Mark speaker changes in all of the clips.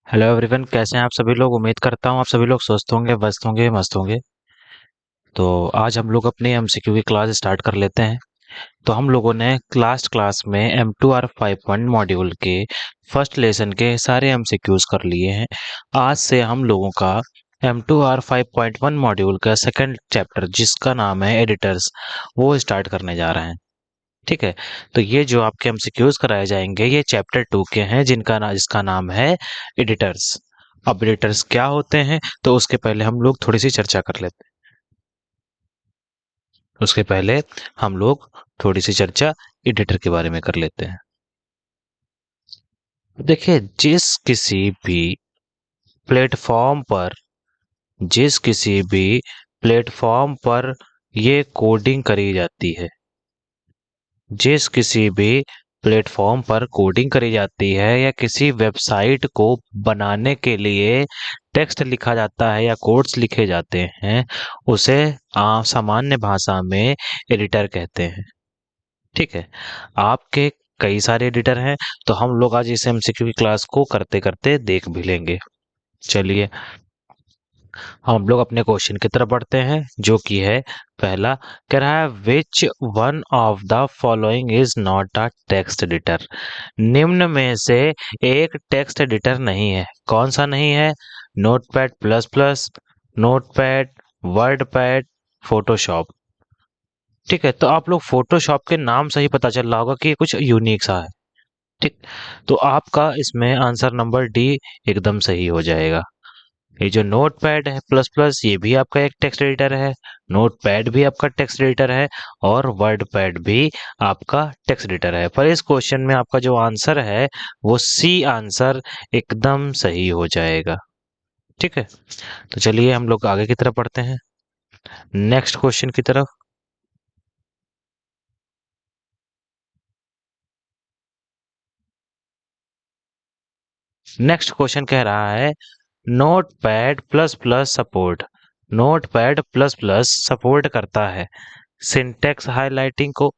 Speaker 1: Hello everyone, कैसे हैं आप सभी लोग। उम्मीद करता हूं आप सभी लोग स्वस्थ होंगे, व्यस्त होंगे, मस्त होंगे। तो आज हम लोग अपनी एमसीक्यू की क्लास स्टार्ट कर लेते हैं। तो हम लोगों ने लास्ट क्लास में M2R51 मॉड्यूल के फर्स्ट लेसन के सारे एमसीक्यूज कर लिए हैं। आज से हम लोगों का M2R5.1 मॉड्यूल का सेकंड चैप्टर, जिसका नाम है एडिटर्स, वो स्टार्ट करने जा रहे हैं। ठीक है। तो ये जो आपके एमसीक्यूज कराए जाएंगे, ये चैप्टर 2 के हैं, जिसका नाम है एडिटर्स। अब एडिटर्स क्या होते हैं, तो उसके पहले हम लोग थोड़ी सी चर्चा कर लेते हैं। उसके पहले हम लोग थोड़ी सी चर्चा एडिटर के बारे में कर लेते हैं। देखिए, प्लेटफॉर्म पर जिस किसी भी प्लेटफॉर्म पर ये कोडिंग करी जाती है, जिस किसी भी प्लेटफॉर्म पर कोडिंग करी जाती है या किसी वेबसाइट को बनाने के लिए टेक्स्ट लिखा जाता है या कोड्स लिखे जाते हैं, उसे सामान्य भाषा में एडिटर कहते हैं। ठीक है। आपके कई सारे एडिटर हैं, तो हम लोग आज इस एमसीक्यू की क्लास को करते करते देख भी लेंगे। चलिए, हम लोग अपने क्वेश्चन की तरफ बढ़ते हैं, जो कि है पहला। कह रहा है which one of the following is not a text editor. निम्न में से एक टेक्स्ट एडिटर नहीं है। कौन सा नहीं है? Notepad plus plus, notepad, WordPad, Photoshop. ठीक है। तो आप लोग फोटोशॉप के नाम से ही पता चल रहा होगा कि ये कुछ यूनिक सा है। ठीक। तो आपका इसमें आंसर नंबर डी एकदम सही हो जाएगा। ये जो नोटपैड है प्लस प्लस, ये भी आपका एक टेक्स्ट एडिटर है। नोटपैड भी आपका टेक्स्ट एडिटर है और वर्डपैड भी आपका टेक्स्ट एडिटर है। पर इस क्वेश्चन में आपका जो आंसर है, वो सी आंसर एकदम सही हो जाएगा। ठीक है। तो चलिए हम लोग आगे की तरफ बढ़ते हैं, नेक्स्ट क्वेश्चन की तरफ। नेक्स्ट क्वेश्चन कह रहा है notepad plus plus support. Notepad plus plus support करता है सिंटेक्स हाइलाइटिंग को,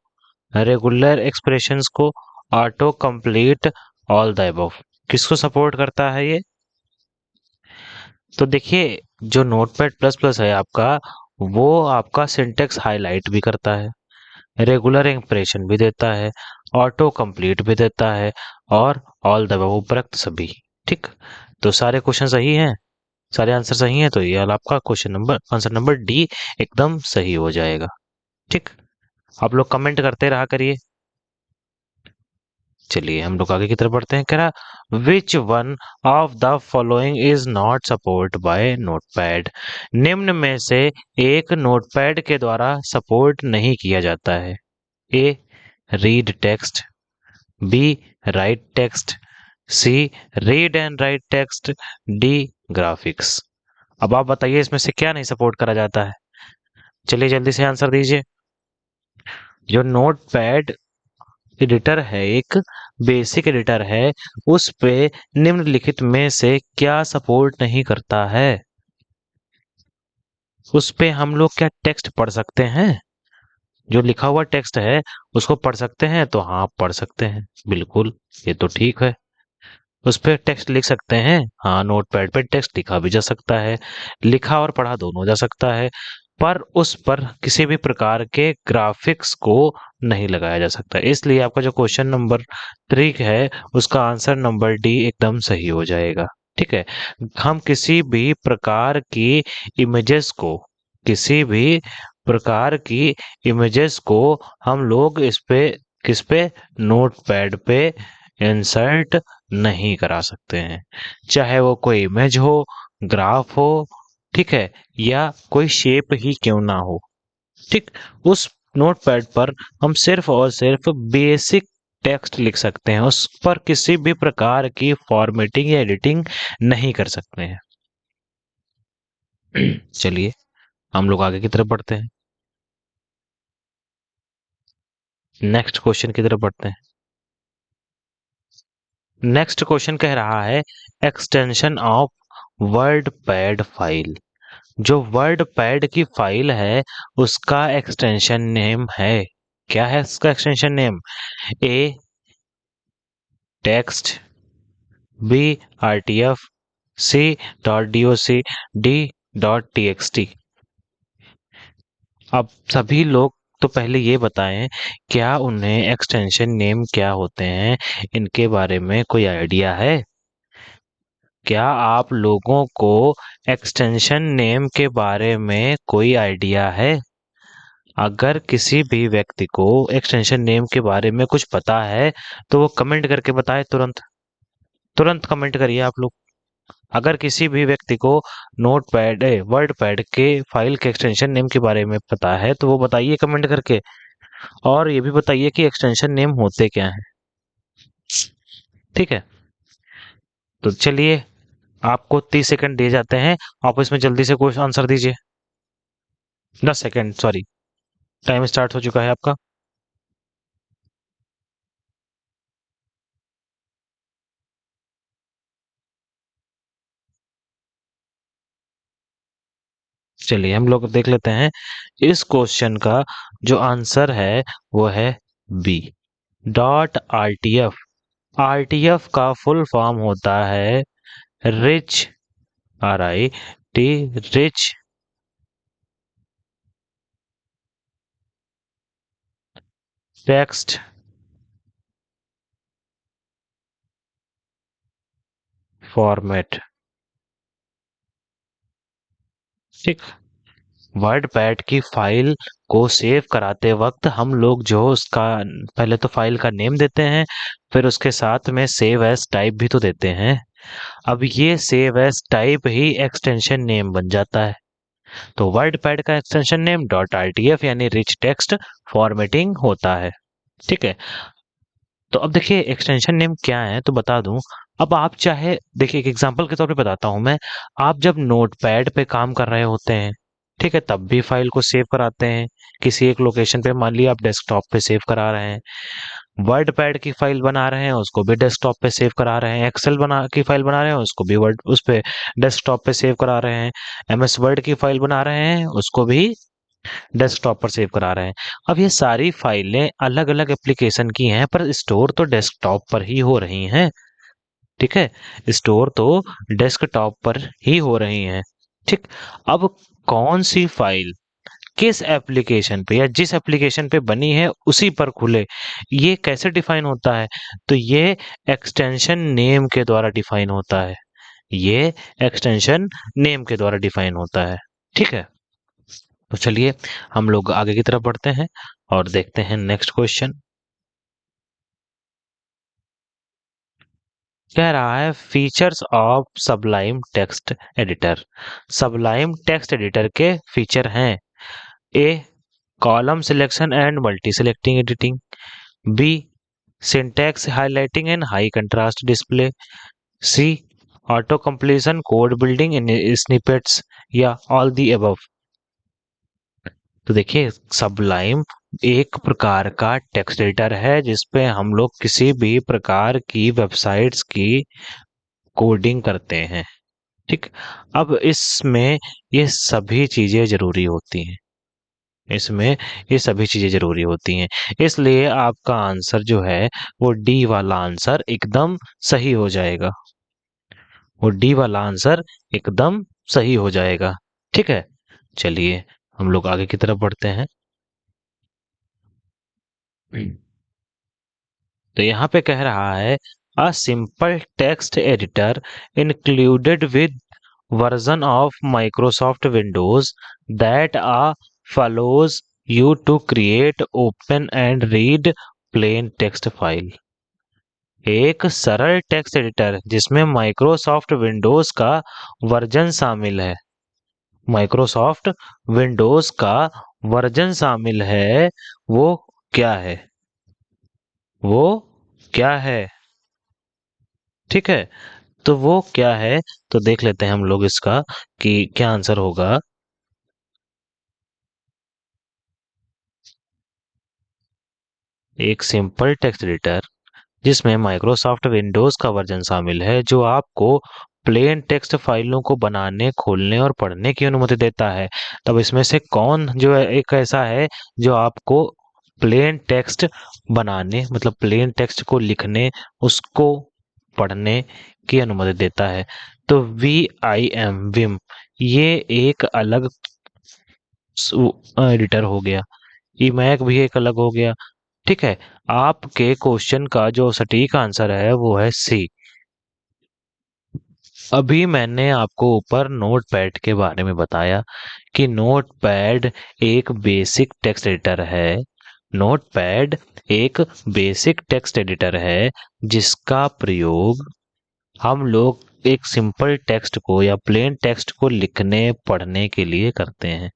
Speaker 1: रेगुलर एक्सप्रेशंस को, auto complete, all the above. किसको सपोर्ट करता है ये? तो देखिए, जो नोटपैड प्लस प्लस है आपका, वो आपका सिंटेक्स हाईलाइट भी करता है, रेगुलर इंप्रेशन भी देता है, ऑटो कंप्लीट भी देता है, और ऑल द अबव, उपरोक्त सभी। ठीक। तो सारे क्वेश्चन सही हैं, सारे आंसर सही हैं, तो ये आपका आंसर नंबर डी एकदम सही हो जाएगा। ठीक। आप लोग कमेंट करते रहा करिए। चलिए हम लोग आगे की तरफ बढ़ते हैं। कह रहा which one of the following is not support bye notepad. निम्न में से एक नोटपैड के द्वारा सपोर्ट नहीं किया जाता है। A read text, B write text, C read and write text, D graphics. अब आप बताइए, इसमें से क्या नहीं सपोर्ट करा जाता है? चलिए जल्दी से आंसर दीजिए। जो नोटपैड एडिटर है, एक बेसिक एडिटर है, उस पे निम्नलिखित में से क्या सपोर्ट नहीं करता है? उस पे हम लोग क्या टेक्स्ट पढ़ सकते हैं? जो लिखा हुआ टेक्स्ट है, उसको पढ़ सकते हैं? तो हाँ, पढ़ सकते हैं, बिल्कुल, ये तो ठीक है। उस पे टेक्स्ट लिख सकते हैं? हाँ, नोटपैड पे टेक्स्ट लिखा भी जा सकता है, लिखा और पढ़ा दोनों जा सकता है। पर उस पर किसी भी प्रकार के ग्राफिक्स को नहीं लगाया जा सकता। इसलिए आपका जो क्वेश्चन नंबर 3 है, उसका आंसर नंबर डी एकदम सही हो जाएगा। ठीक है। हम किसी भी प्रकार की इमेजेस को हम लोग इस पे, किस पे, नोटपैड पे इंसर्ट नहीं करा सकते हैं। चाहे वो कोई इमेज हो, ग्राफ हो, ठीक है, या कोई शेप ही क्यों ना हो। ठीक। उस नोटपैड पर हम सिर्फ और सिर्फ बेसिक टेक्स्ट लिख सकते हैं, उस पर किसी भी प्रकार की फॉर्मेटिंग या एडिटिंग नहीं कर सकते हैं। चलिए हम लोग आगे की तरफ बढ़ते हैं, नेक्स्ट क्वेश्चन की तरफ बढ़ते हैं। नेक्स्ट क्वेश्चन कह रहा है extension of WordPad file. जो वर्ड पैड की फाइल है, उसका एक्सटेंशन नेम है, क्या है उसका extension name? A text, B RTF, c.doc.d.txt। अब सभी लोग तो पहले ये बताएं, क्या उन्हें एक्सटेंशन नेम क्या होते हैं इनके बारे में कोई आइडिया है? क्या आप लोगों को एक्सटेंशन नेम के बारे में कोई आइडिया है? अगर किसी भी व्यक्ति को एक्सटेंशन नेम के बारे में कुछ पता है तो वो कमेंट करके बताए, तुरंत तुरंत कमेंट करिए आप लोग। अगर किसी भी व्यक्ति को नोट पैड वर्ड पैड के फाइल के एक्सटेंशन नेम के बारे में पता है तो वो बताइए कमेंट करके। और ये भी बताइए कि एक्सटेंशन नेम होते क्या हैं। ठीक है, तो चलिए आपको 30 सेकंड दिए जाते हैं, आप इसमें जल्दी से क्वेश्चन आंसर दीजिए। 10 सेकंड, सॉरी, टाइम स्टार्ट हो चुका है आपका। चलिए हम लोग देख लेते हैं। इस क्वेश्चन का जो आंसर है वो है बी, .rtf। आरटीएफ का फुल फॉर्म होता है rich, RIT, rich text format. ठीक, वर्ड पैड की फाइल को सेव कराते वक्त हम लोग जो उसका पहले तो फाइल का नेम देते हैं, फिर उसके साथ में सेव एज टाइप भी तो देते हैं। अब ये सेव एज टाइप ही एक्सटेंशन नेम बन जाता है। तो वर्ड पैड का एक्सटेंशन नेम .rtf यानी रिच टेक्स्ट फॉर्मेटिंग होता है। ठीक है, तो अब देखिए एक्सटेंशन नेम क्या है तो बता दूं। अब आप चाहे देखिए, एक एग्जांपल के तौर पे बताता हूं मैं। आप जब नोटपैड पे काम कर रहे होते हैं, ठीक है, तब भी फाइल को सेव कराते हैं किसी एक लोकेशन पे। मान लिया आप डेस्कटॉप पे सेव करा रहे हैं, वर्ड पैड की फाइल बना रहे हैं उसको भी डेस्कटॉप पे सेव करा रहे हैं, एक्सेल बना की फाइल बना रहे हैं उसको भी वर्ड उस पे डेस्कटॉप पे सेव करा रहे हैं, MS वर्ड की फाइल बना रहे हैं उसको भी डेस्कटॉप पर सेव करा रहे हैं। अब ये सारी फाइलें अलग अलग एप्लीकेशन की हैं पर स्टोर तो डेस्कटॉप पर ही हो रही हैं। ठीक है, स्टोर तो डेस्कटॉप पर ही हो रही हैं। ठीक, अब कौन सी फाइल किस एप्लीकेशन पे या जिस एप्लीकेशन पे बनी है उसी पर खुले, ये कैसे डिफाइन होता है? तो ये एक्सटेंशन नेम के द्वारा डिफाइन होता है। ये एक्सटेंशन नेम के द्वारा डिफाइन होता है। ठीक है, तो चलिए हम लोग आगे की तरफ बढ़ते हैं और देखते हैं नेक्स्ट क्वेश्चन। कह रहा है features of Sublime Text editor. Sublime Text editor के फीचर हैं: A, column selection and multi selecting editing, B, syntax highlighting and high contrast display, C, auto completion code building in snippets, या all the above. तो देखिए Sublime एक प्रकार का text editor है जिसपे हम लोग किसी भी प्रकार की वेबसाइट्स की कोडिंग करते हैं। ठीक, अब इसमें ये सभी चीजें जरूरी होती हैं, इसमें ये सभी चीजें जरूरी होती हैं, इसलिए आपका आंसर जो है वो डी वाला आंसर एकदम सही हो जाएगा। वो डी वाला आंसर एकदम सही हो जाएगा। ठीक है, चलिए हम लोग आगे की तरफ बढ़ते हैं। तो यहाँ पे कह रहा है a simple text editor included with version of Microsoft Windows that follows you to create, open and read plain text file। एक सरल टेक्स्ट एडिटर जिसमें माइक्रोसॉफ्ट विंडोज का वर्जन शामिल है, माइक्रोसॉफ्ट विंडोज का वर्जन शामिल है, वो क्या है? वो क्या है? ठीक है, तो वो क्या है तो देख लेते हैं हम लोग इसका कि क्या आंसर होगा। एक सिंपल टेक्स्ट एडिटर जिसमें माइक्रोसॉफ्ट विंडोज का वर्जन शामिल है जो आपको प्लेन टेक्स्ट फाइलों को बनाने, खोलने और पढ़ने की अनुमति देता है। तब इसमें से कौन जो है एक ऐसा है जो आपको प्लेन टेक्स्ट बनाने, मतलब प्लेन टेक्स्ट को लिखने, उसको पढ़ने की अनुमति देता है? तो विम ये एक अलग एडिटर हो गया, इमैक भी एक अलग हो गया। ठीक है, आपके क्वेश्चन का जो सटीक आंसर है वो है सी। अभी मैंने आपको ऊपर नोटपैड के बारे में बताया कि नोटपैड एक बेसिक टेक्स्ट एडिटर है। नोटपैड एक बेसिक टेक्स्ट एडिटर है जिसका प्रयोग हम लोग एक सिंपल टेक्स्ट को या प्लेन टेक्स्ट को लिखने पढ़ने के लिए करते हैं।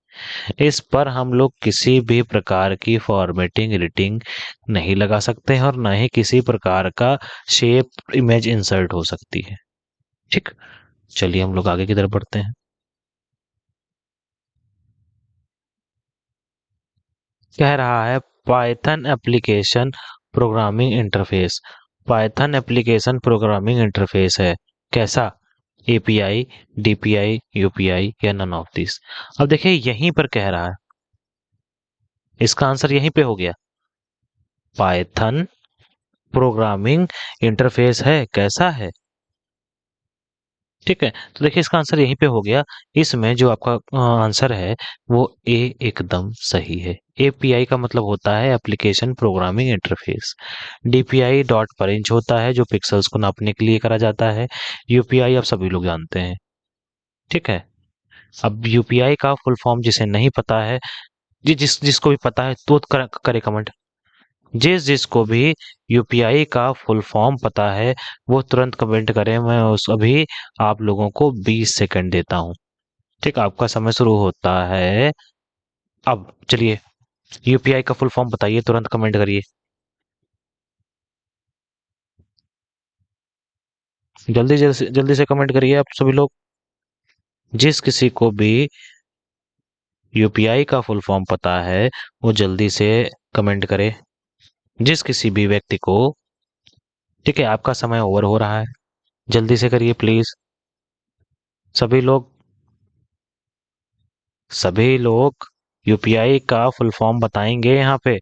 Speaker 1: इस पर हम लोग किसी भी प्रकार की फॉर्मेटिंग एडिटिंग नहीं लगा सकते हैं और ना ही किसी प्रकार का शेप इमेज इंसर्ट हो सकती है। ठीक, चलिए हम लोग आगे की तरफ बढ़ते हैं। कह रहा है Python application programming interface. Python application programming interface है कैसा? एपीआई, डीपीआई, यूपीआई या नन ऑफ दिस। अब देखिए यहीं पर कह रहा है, इसका आंसर यहीं पे हो गया। पाइथन प्रोग्रामिंग इंटरफेस है कैसा है? ठीक है, तो देखिए इसका आंसर यहीं पे हो गया। इसमें जो आपका आंसर है वो ए एकदम सही है। एपीआई का मतलब होता है application programming interface. DPI dot पर इंच होता है जो पिक्सल्स को नापने के लिए करा जाता है। यूपीआई आप सभी लोग जानते हैं। ठीक है, अब यूपीआई का फुल फॉर्म जिसे नहीं पता है, जिसको भी पता है तो करे कमेंट। जिसको भी यूपीआई का फुल फॉर्म पता है वो तुरंत कमेंट करे। मैं उस अभी आप लोगों को 20 सेकंड देता हूँ। ठीक, आपका समय शुरू होता है अब। चलिए यूपीआई का फुल फॉर्म बताइए, तुरंत कमेंट करिए, जल्दी जल्दी जल्दी से कमेंट करिए आप सभी लोग। जिस किसी को भी यूपीआई का फुल फॉर्म पता है वो जल्दी से कमेंट करे, जिस किसी भी व्यक्ति को। ठीक है, आपका समय ओवर हो रहा है, जल्दी से करिए प्लीज सभी लोग। सभी लोग यूपीआई का फुल फॉर्म बताएंगे यहाँ पे।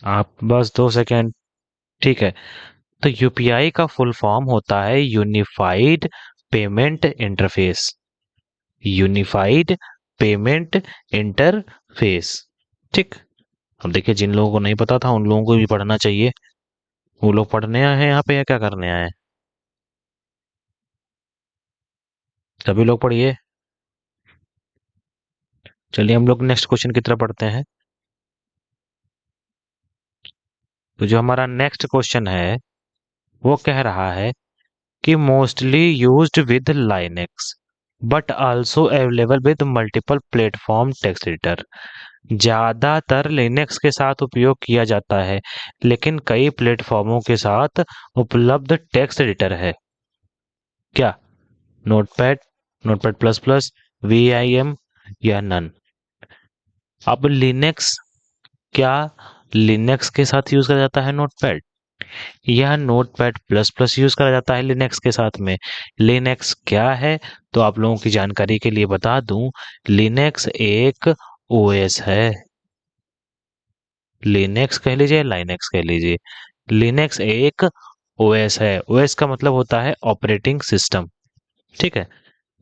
Speaker 1: आप बस 2 सेकेंड। ठीक है, तो यूपीआई का फुल फॉर्म होता है unified payment interface. Unified payment interface. ठीक, अब देखिए जिन लोगों को नहीं पता था उन लोगों को भी पढ़ना चाहिए। वो लोग पढ़ने आए हैं यहाँ पे या क्या करने आए हैं? सभी लोग पढ़िए। चलिए हम लोग नेक्स्ट क्वेश्चन की तरफ बढ़ते हैं। तो जो हमारा नेक्स्ट क्वेश्चन है वो कह रहा है कि mostly used with Linux but also available with multiple platform text editor. ज्यादातर लिनक्स के साथ उपयोग किया जाता है लेकिन कई प्लेटफॉर्मों के साथ उपलब्ध टेक्स्ट एडिटर है। क्या? Notepad, notepad plus plus, V I M या नन। अब लिनक्स, क्या लिनक्स के साथ यूज करा जाता है नोटपैड, या नोटपैड प्लस प्लस यूज करा जाता है लिनक्स के साथ में? लिनक्स क्या है? तो आप लोगों की जानकारी के लिए बता दूं, लिनक्स एक ओएस है। लिनक्स कह लीजिए, लाइनेक्स कह लीजिए, लिनक्स एक ओएस है। ओएस का मतलब होता है ऑपरेटिंग सिस्टम। ठीक है,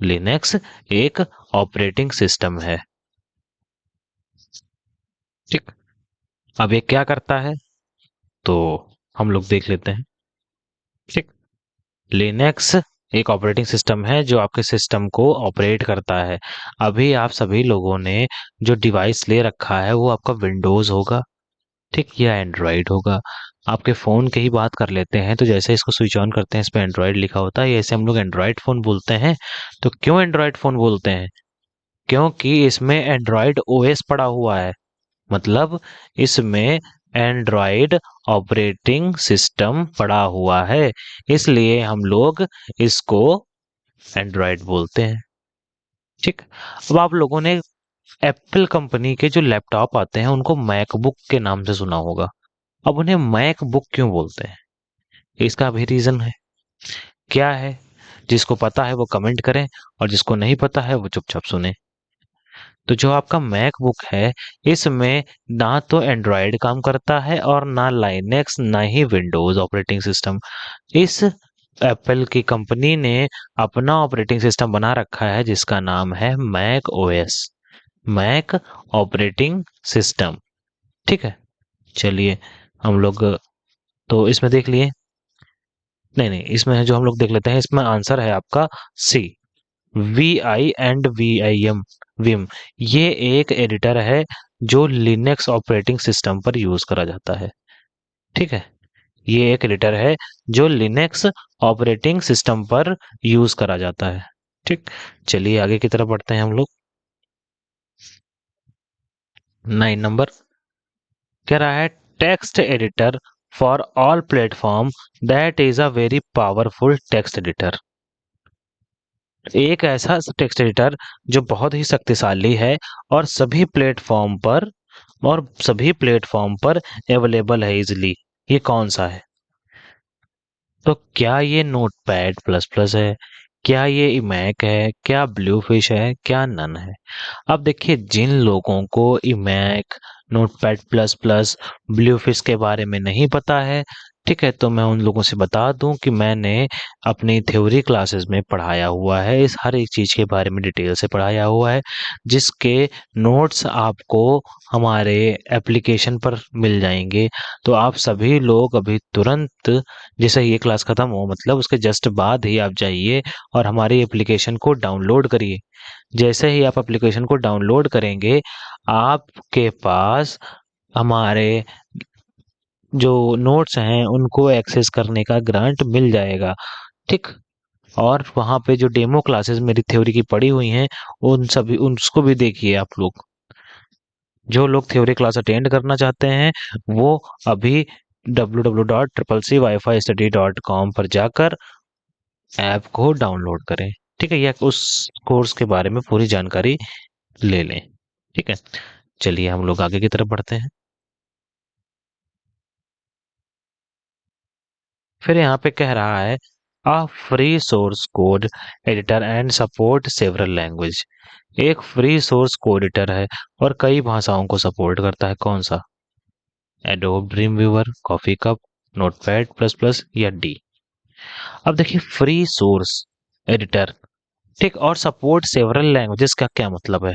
Speaker 1: लिनक्स एक ऑपरेटिंग सिस्टम है। ठीक, अब ये क्या करता है तो हम लोग देख लेते हैं। ठीक, लिनक्स एक ऑपरेटिंग सिस्टम है जो आपके सिस्टम को ऑपरेट करता है। अभी आप सभी लोगों ने जो डिवाइस ले रखा है वो आपका विंडोज होगा, ठीक, या एंड्रॉइड होगा। आपके फ़ोन की ही बात कर लेते हैं, तो जैसे इसको स्विच ऑन करते हैं इस पे एंड्रॉइड लिखा होता है, ऐसे हम लोग एंड्रॉइड फ़ोन बोलते हैं। तो क्यों एंड्रॉइड फ़ोन बोलते हैं? क्योंकि इसमें एंड्रॉइड ओएस पड़ा हुआ है। मतलब इसमें एंड्रॉइड ऑपरेटिंग सिस्टम पड़ा हुआ है, इसलिए हम लोग इसको एंड्रॉइड बोलते हैं। ठीक, अब आप लोगों ने एप्पल कंपनी के जो लैपटॉप आते हैं उनको मैकबुक के नाम से सुना होगा। अब उन्हें मैकबुक क्यों बोलते हैं? इसका भी रीजन है। क्या है? जिसको पता है वो कमेंट करें और जिसको नहीं पता है वो चुपचाप सुने। तो जो आपका मैकबुक है, इसमें ना तो एंड्रॉयड काम करता है और ना लाइनेक्स, ना ही विंडोज ऑपरेटिंग सिस्टम। इस एप्पल की कंपनी ने अपना ऑपरेटिंग सिस्टम बना रखा है जिसका नाम है Mac OS, Mac operating system. ठीक है, चलिए हम लोग तो इसमें देख लिए। नहीं नहीं, इसमें जो हम लोग देख लेते हैं, इसमें आंसर है आपका C, V I and V I M, Vim. ये एक एडिटर है जो लिनक्स ऑपरेटिंग सिस्टम पर यूज करा जाता है। ठीक है, ये एक एडिटर है जो लिनक्स ऑपरेटिंग सिस्टम पर यूज करा जाता है। ठीक, चलिए आगे की तरफ बढ़ते हैं हम लोग। 9 नंबर कह रहा है text editor for all platform that is a very powerful text editor. एक ऐसा टेक्स्ट एडिटर जो बहुत ही शक्तिशाली है और सभी प्लेटफॉर्म पर अवेलेबल है इजिली। ये कौन सा है? तो क्या ये नोटपैड प्लस प्लस है, क्या ये इमैक है, क्या ब्लूफिश है, क्या नन है? अब देखिए, जिन लोगों को इमैक, नोटपैड प्लस प्लस, ब्लूफिश के बारे में नहीं पता है, ठीक है, तो मैं उन लोगों से बता दूं कि मैंने अपनी थ्योरी क्लासेस में पढ़ाया हुआ है, इस हर एक चीज़ के बारे में डिटेल से पढ़ाया हुआ है, जिसके नोट्स आपको हमारे एप्लीकेशन पर मिल जाएंगे। तो आप सभी लोग अभी तुरंत, जैसे ये क्लास खत्म हो मतलब उसके जस्ट बाद ही आप जाइए और हमारी एप्लीकेशन को डाउनलोड करिए। जैसे ही आप एप्लीकेशन को डाउनलोड करेंगे, आपके पास हमारे जो नोट्स हैं उनको एक्सेस करने का ग्रांट मिल जाएगा। ठीक, और वहाँ पे जो डेमो क्लासेस मेरी थ्योरी की पड़ी हुई हैं, उसको भी देखिए आप लोग। जो लोग थ्योरी क्लास अटेंड करना चाहते हैं वो अभी www.cccwifistudy.com पर जाकर ऐप को डाउनलोड करें। ठीक है, या उस कोर्स के बारे में पूरी जानकारी ले लें। ठीक है, चलिए हम लोग आगे की तरफ बढ़ते हैं। फिर यहाँ पे कह रहा है a free source code editor and support several language. एक फ्री सोर्स कोड एडिटर है और कई भाषाओं को सपोर्ट करता है। कौन सा? Adobe dream viewer, coffee cup, notepad plus plus या डी? अब देखिए, फ्री सोर्स एडिटर, ठीक, और सपोर्ट सेवरल लैंग्वेजेस का क्या मतलब है?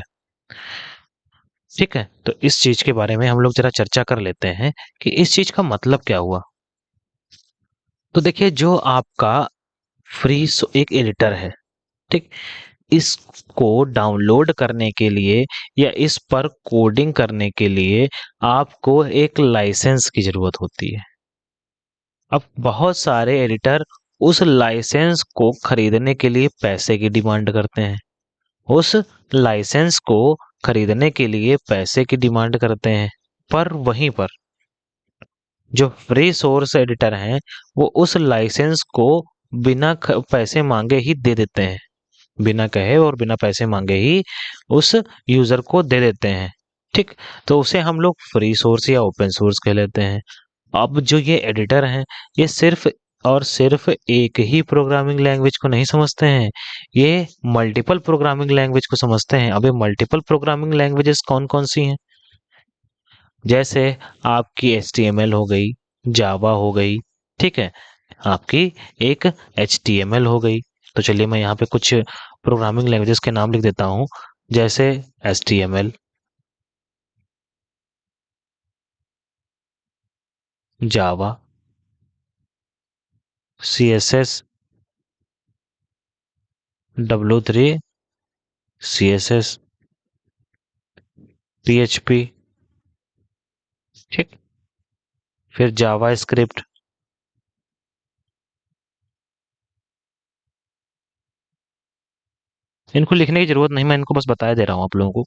Speaker 1: ठीक है, तो इस चीज के बारे में हम लोग जरा चर्चा कर लेते हैं कि इस चीज का मतलब क्या हुआ। तो देखिए, जो आपका एक एडिटर है, ठीक, इसको डाउनलोड करने के लिए या इस पर कोडिंग करने के लिए आपको एक लाइसेंस की जरूरत होती है। अब बहुत सारे एडिटर उस लाइसेंस को खरीदने के लिए पैसे की डिमांड करते हैं, उस लाइसेंस को खरीदने के लिए पैसे की डिमांड करते हैं। पर वहीं पर जो फ्री सोर्स एडिटर हैं, वो उस लाइसेंस को बिना पैसे मांगे ही दे देते हैं, बिना कहे और बिना पैसे मांगे ही उस यूजर को दे देते हैं। ठीक, तो उसे हम लोग फ्री सोर्स या ओपन सोर्स कह लेते हैं। अब जो ये एडिटर हैं, ये सिर्फ और सिर्फ एक ही प्रोग्रामिंग लैंग्वेज को नहीं समझते हैं, ये मल्टीपल प्रोग्रामिंग लैंग्वेज को समझते हैं। अब ये मल्टीपल प्रोग्रामिंग लैंग्वेजेस कौन कौन सी हैं? जैसे आपकी HTML हो गई, जावा हो गई, ठीक है, आपकी एक HTML हो गई। तो चलिए मैं यहाँ पे कुछ प्रोग्रामिंग लैंग्वेजेस के नाम लिख देता हूँ, जैसे HTML, जावा, CSS, W3, CSS, PHP, ठीक, फिर जावा स्क्रिप्ट। इनको लिखने की जरूरत नहीं, मैं इनको बस बताया दे रहा हूँ आप लोगों को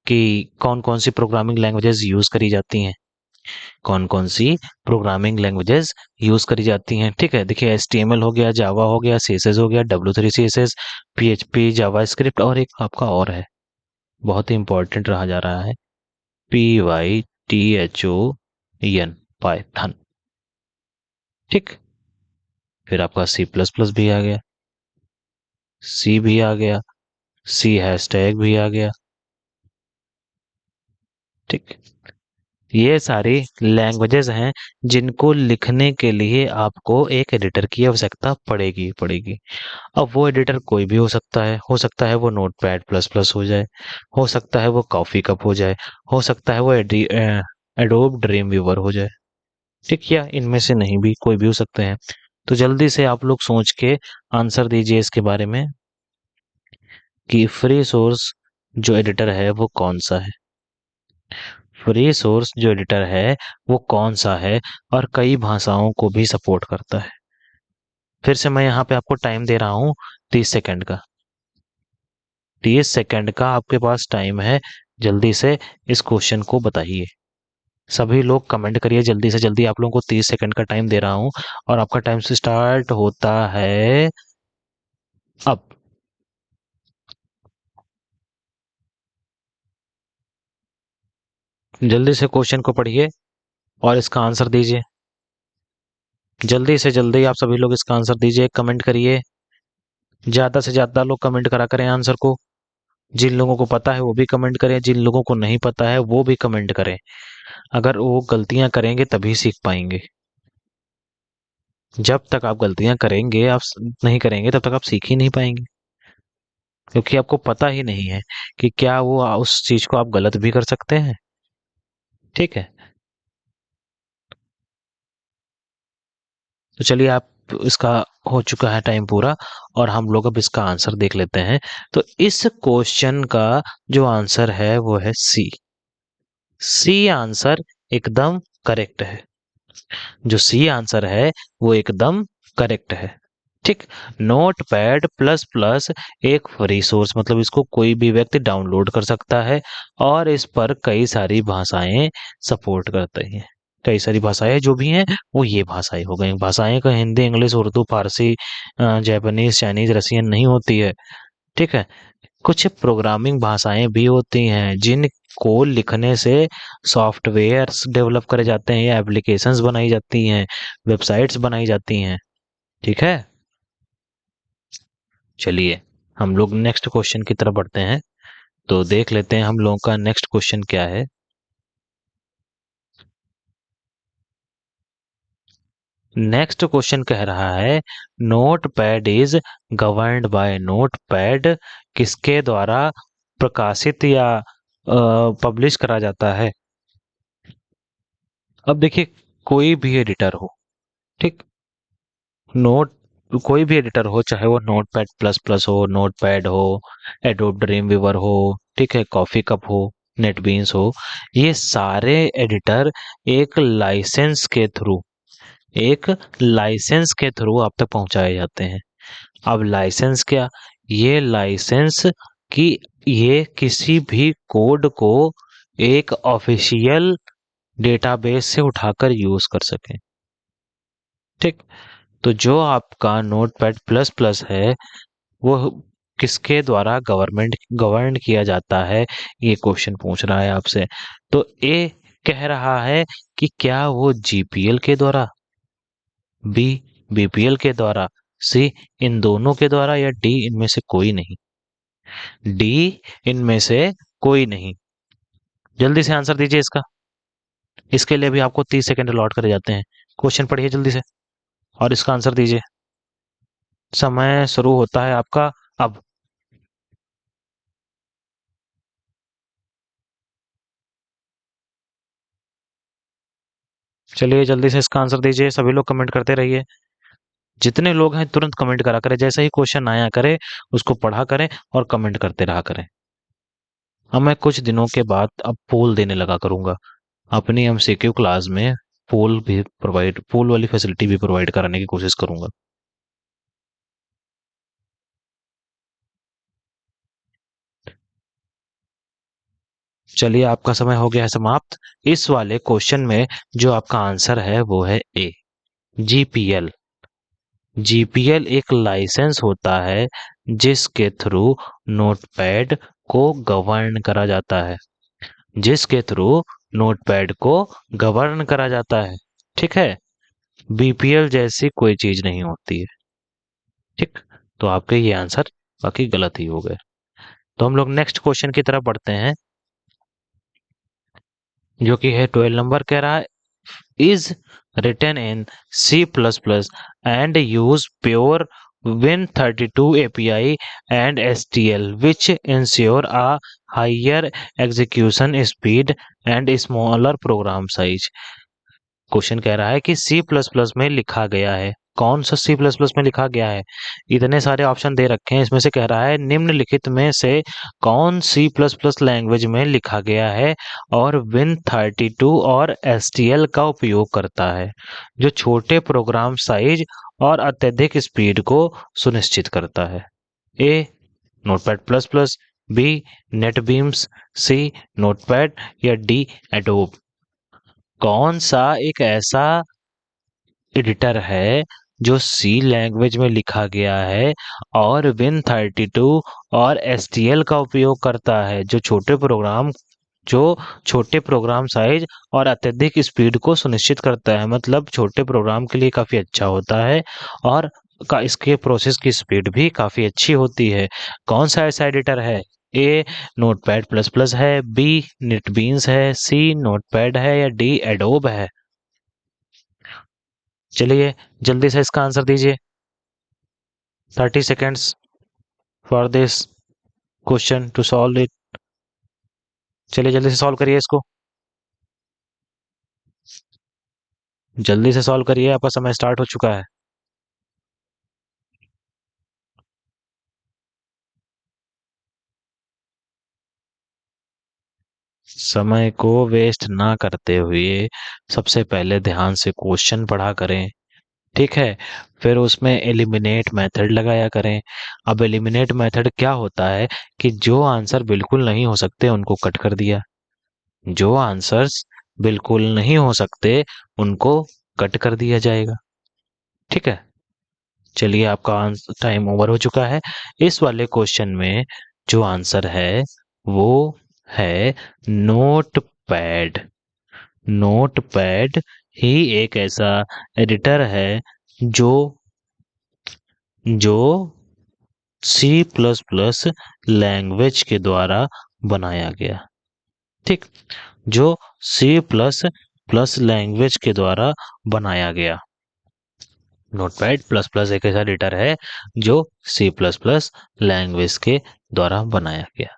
Speaker 1: कि कौन कौन सी प्रोग्रामिंग लैंग्वेजेस यूज करी जाती हैं, कौन कौन सी प्रोग्रामिंग लैंग्वेजेस यूज करी जाती हैं। ठीक है, देखिए HTML हो गया, जावा हो गया, CSS हो गया, W3 CSS, PHP, जावा स्क्रिप्ट, और एक आपका और है, बहुत ही इंपॉर्टेंट रहा जा रहा है, PYTHON, पाइथन। ठीक, फिर आपका C++ भी आ गया, सी भी आ गया, C#, भी आ गया, ठीक, ये सारी लैंग्वेजेस हैं जिनको लिखने के लिए आपको एक एडिटर की आवश्यकता पड़ेगी। अब वो एडिटर कोई भी हो सकता है वो नोटपैड प्लस प्लस हो जाए, हो सकता है वो कॉफी कप हो जाए, हो सकता है वो एडोब ड्रीम व्यूवर हो जाए। ठीक, या इनमें से नहीं भी कोई भी हो सकते हैं। तो जल्दी से आप लोग सोच के आंसर दीजिए इसके बारे में कि फ्री सोर्स जो एडिटर है वो कौन सा है। फ्री सोर्स जो एडिटर है वो कौन सा है और कई भाषाओं को भी सपोर्ट करता है। फिर से मैं यहाँ पे आपको टाइम दे रहा हूँ 30 सेकंड का। 30 सेकंड का आपके पास टाइम है, जल्दी से इस क्वेश्चन को बताइए। सभी लोग कमेंट करिए जल्दी से जल्दी, आप लोगों को 30 सेकंड का टाइम दे रहा हूँ और आपका टाइम से स्टार्ट होता है अब। जल्दी से क्वेश्चन को पढ़िए और इसका आंसर दीजिए। जल्दी से जल्दी आप सभी लोग इसका आंसर दीजिए, कमेंट करिए। ज्यादा से ज्यादा लोग कमेंट करा करें आंसर को। जिन लोगों को पता है वो भी कमेंट करें, जिन लोगों को नहीं पता है वो भी कमेंट करें। अगर वो गलतियां करेंगे तभी सीख पाएंगे। जब तक आप गलतियां करेंगे, आप नहीं करेंगे, तब तक आप सीख ही नहीं पाएंगे, क्योंकि आपको पता ही नहीं है कि क्या वो उस चीज को आप गलत भी कर सकते हैं। ठीक है, तो चलिए आप, इसका हो चुका है टाइम पूरा और हम लोग अब इसका आंसर देख लेते हैं। तो इस क्वेश्चन का जो आंसर है वो है सी। सी आंसर एकदम करेक्ट है। जो सी आंसर है वो एकदम करेक्ट है। ठीक, नोट पैड प्लस प्लस एक फ्री सोर्स, मतलब इसको कोई भी व्यक्ति डाउनलोड कर सकता है और इस पर कई सारी भाषाएं सपोर्ट करते हैं। कई सारी भाषाएं जो भी हैं वो ये भाषाएं हो गई। भाषाएं का हिंदी, इंग्लिश, उर्दू, फारसी, जापानीज, चाइनीज, रसियन नहीं होती है। ठीक है, कुछ प्रोग्रामिंग भाषाएं भी होती हैं जिनको लिखने से सॉफ्टवेयर्स डेवलप करे जाते हैं या एप्लीकेशंस बनाई जाती हैं, वेबसाइट्स बनाई जाती हैं। ठीक है, चलिए हम लोग नेक्स्ट क्वेश्चन की तरफ बढ़ते हैं। तो देख लेते हैं हम लोगों का नेक्स्ट क्वेश्चन क्या है। नेक्स्ट क्वेश्चन कह रहा है notepad is governed bye. Note pad किसके द्वारा प्रकाशित या पब्लिश करा जाता है। अब देखिए, कोई भी एडिटर हो, ठीक, नोट कोई भी एडिटर हो, चाहे वो नोट पैड प्लस प्लस हो, नोट पैड हो, एडोब ड्रीम वीवर हो, ठीक है, कॉफी कप हो, नेटबीन्स हो, ये सारे एडिटर एक लाइसेंस के थ्रू एक लाइसेंस के थ्रू आप तक पहुंचाए जाते हैं। अब लाइसेंस क्या, ये लाइसेंस कि ये किसी भी कोड को एक ऑफिशियल डेटाबेस से उठाकर यूज कर सकें। ठीक, तो जो आपका नोटपैड प्लस प्लस है वो किसके द्वारा गवर्न किया जाता है, ये क्वेश्चन पूछ रहा है आपसे। तो ए कह रहा है कि क्या वो जीपीएल के द्वारा, बी बीपीएल के द्वारा, सी इन दोनों के द्वारा, या डी इनमें से कोई नहीं। डी इनमें से कोई नहीं। जल्दी से आंसर दीजिए इसका। इसके लिए भी आपको 30 सेकंड अलॉट करे जाते हैं। क्वेश्चन पढ़िए जल्दी से और इसका आंसर दीजिए। समय शुरू होता है आपका अब। चलिए जल्दी से इसका आंसर दीजिए, सभी लोग कमेंट करते रहिए। जितने लोग हैं तुरंत कमेंट करा करें, जैसे ही क्वेश्चन आया करे उसको पढ़ा करें और कमेंट करते रहा करें। अब मैं कुछ दिनों के बाद अब पोल देने लगा करूंगा अपनी एमसीक्यू क्लास में। पोल वाली फैसिलिटी भी प्रोवाइड कराने की कोशिश करूंगा। चलिए आपका समय हो गया है समाप्त। इस वाले क्वेश्चन में जो आपका आंसर है वो है ए, जीपीएल। जीपीएल एक लाइसेंस होता है जिसके थ्रू नोटपैड को गवर्न करा जाता है, जिसके थ्रू नोटपैड को गवर्न करा जाता है। ठीक है, बीपीएल जैसी कोई चीज नहीं होती है। ठीक, तो आपके ये आंसर बाकी गलत ही हो गए। तो हम लोग नेक्स्ट क्वेश्चन की तरफ बढ़ते हैं। जो कि है 12 नंबर, कह रहा है is written in C++ and use pure Win32 API and STL, which ensure a higher execution speed and smaller program size. Question कह रहा है कि सी प्लस प्लस में लिखा गया है, कौन सा सी प्लस प्लस में लिखा गया है। इतने सारे ऑप्शन दे रखे हैं, इसमें से कह रहा है निम्नलिखित में से कौन सी प्लस प्लस लैंग्वेज में लिखा गया है और Win32 और STL का उपयोग करता है, जो छोटे प्रोग्राम साइज और अत्यधिक स्पीड को सुनिश्चित करता है। ए नोटपैड प्लस प्लस, बी नेटबीम्स, सी नोटपैड या डी एडोब। कौन सा एक ऐसा एडिटर है जो सी लैंग्वेज में लिखा गया है और Win32 और STL का उपयोग करता है, जो छोटे प्रोग्राम साइज और अत्यधिक स्पीड को सुनिश्चित करता है, मतलब छोटे प्रोग्राम के लिए काफी अच्छा होता है और इसके प्रोसेस की स्पीड भी काफी अच्छी होती है। कौन सा ऐसा एडिटर है? ए नोटपैड प्लस प्लस है, बी नेटबीन्स है, सी नोटपैड है या डी एडोब है। चलिए जल्दी से इसका आंसर दीजिए। 30 seconds for this question to solve it. चलिए जल्दी से सॉल्व करिए इसको, जल्दी से सॉल्व करिए, आपका समय स्टार्ट हो चुका है। समय को वेस्ट ना करते हुए सबसे पहले ध्यान से क्वेश्चन पढ़ा करें, ठीक है। फिर उसमें एलिमिनेट मेथड लगाया करें। अब एलिमिनेट मेथड क्या होता है कि जो आंसर बिल्कुल नहीं हो सकते उनको कट कर दिया, जो आंसर्स बिल्कुल नहीं हो सकते उनको कट कर दिया जाएगा, ठीक है। चलिए आपका टाइम ओवर हो चुका है। इस वाले क्वेश्चन में जो आंसर है वो है नोट पैड। नोट पैड ही एक ऐसा एडिटर है जो जो सी प्लस प्लस लैंग्वेज के द्वारा बनाया गया, ठीक, जो सी प्लस प्लस लैंग्वेज के द्वारा बनाया गया। नोटपैड प्लस प्लस एक ऐसा एडिटर है जो सी प्लस प्लस लैंग्वेज के द्वारा बनाया गया।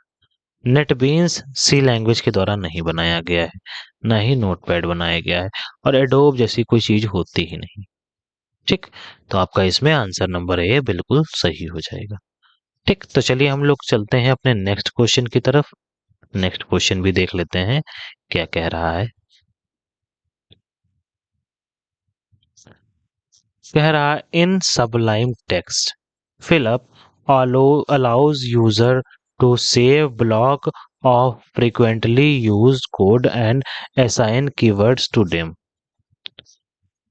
Speaker 1: नेटबीन्स सी लैंग्वेज के द्वारा नहीं बनाया गया है, ना ही नोटपैड बनाया गया है, और एडोब जैसी कोई चीज होती ही नहीं, ठीक। तो आपका इसमें आंसर नंबर ए बिल्कुल सही हो जाएगा, ठीक। तो चलिए हम लोग चलते हैं अपने नेक्स्ट क्वेश्चन की तरफ। नेक्स्ट क्वेश्चन भी देख लेते हैं क्या कह रहा है। कह रहा है in Sublime Text fill up allows user to save block of frequently used code and assign keywords to them।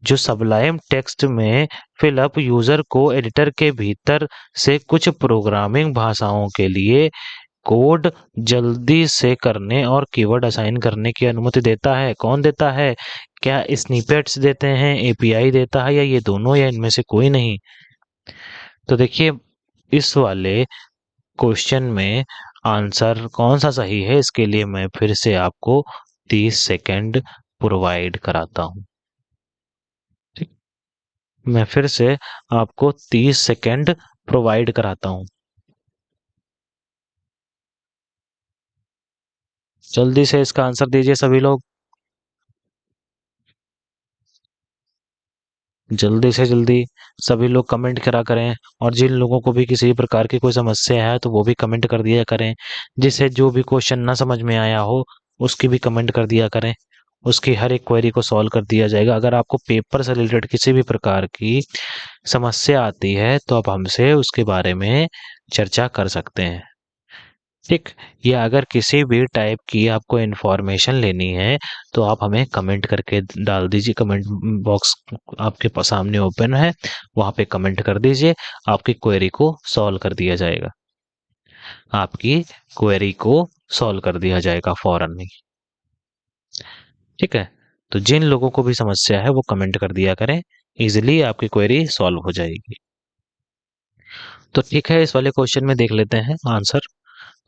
Speaker 1: जो सबलाइम टेक्स्ट में फिलअप यूजर को एडिटर के भीतर से कुछ प्रोग्रामिंग भाषाओं के लिए कोड जल्दी से करने और कीवर्ड असाइन करने की अनुमति देता है। कौन देता है? क्या स्निपेट्स देते हैं, एपीआई देता है, या ये दोनों, या इनमें से कोई नहीं? तो देखिए इस वाले क्वेश्चन में आंसर कौन सा सही है, इसके लिए मैं फिर से आपको 30 सेकंड प्रोवाइड कराता हूं, ठीक। मैं फिर से आपको 30 सेकंड प्रोवाइड कराता हूं। जल्दी से इसका आंसर दीजिए सभी लोग, जल्दी से जल्दी सभी लोग कमेंट करा करें। और जिन लोगों को भी किसी प्रकार की कोई समस्या है तो वो भी कमेंट कर दिया करें। जिसे जो भी क्वेश्चन ना समझ में आया हो उसकी भी कमेंट कर दिया करें, उसकी हर एक क्वेरी को सॉल्व कर दिया जाएगा। अगर आपको पेपर से रिलेटेड किसी भी प्रकार की समस्या आती है तो आप हमसे उसके बारे में चर्चा कर सकते हैं, ठीक। या अगर किसी भी टाइप की आपको इन्फॉर्मेशन लेनी है तो आप हमें कमेंट करके डाल दीजिए। कमेंट बॉक्स आपके सामने ओपन है, वहां पे कमेंट कर दीजिए, आपकी क्वेरी को सॉल्व कर दिया जाएगा, आपकी क्वेरी को सॉल्व कर दिया जाएगा फौरन ही, ठीक है। तो जिन लोगों को भी समस्या है वो कमेंट कर दिया करें, इजिली आपकी क्वेरी सॉल्व हो जाएगी। तो ठीक है, इस वाले क्वेश्चन में देख लेते हैं आंसर।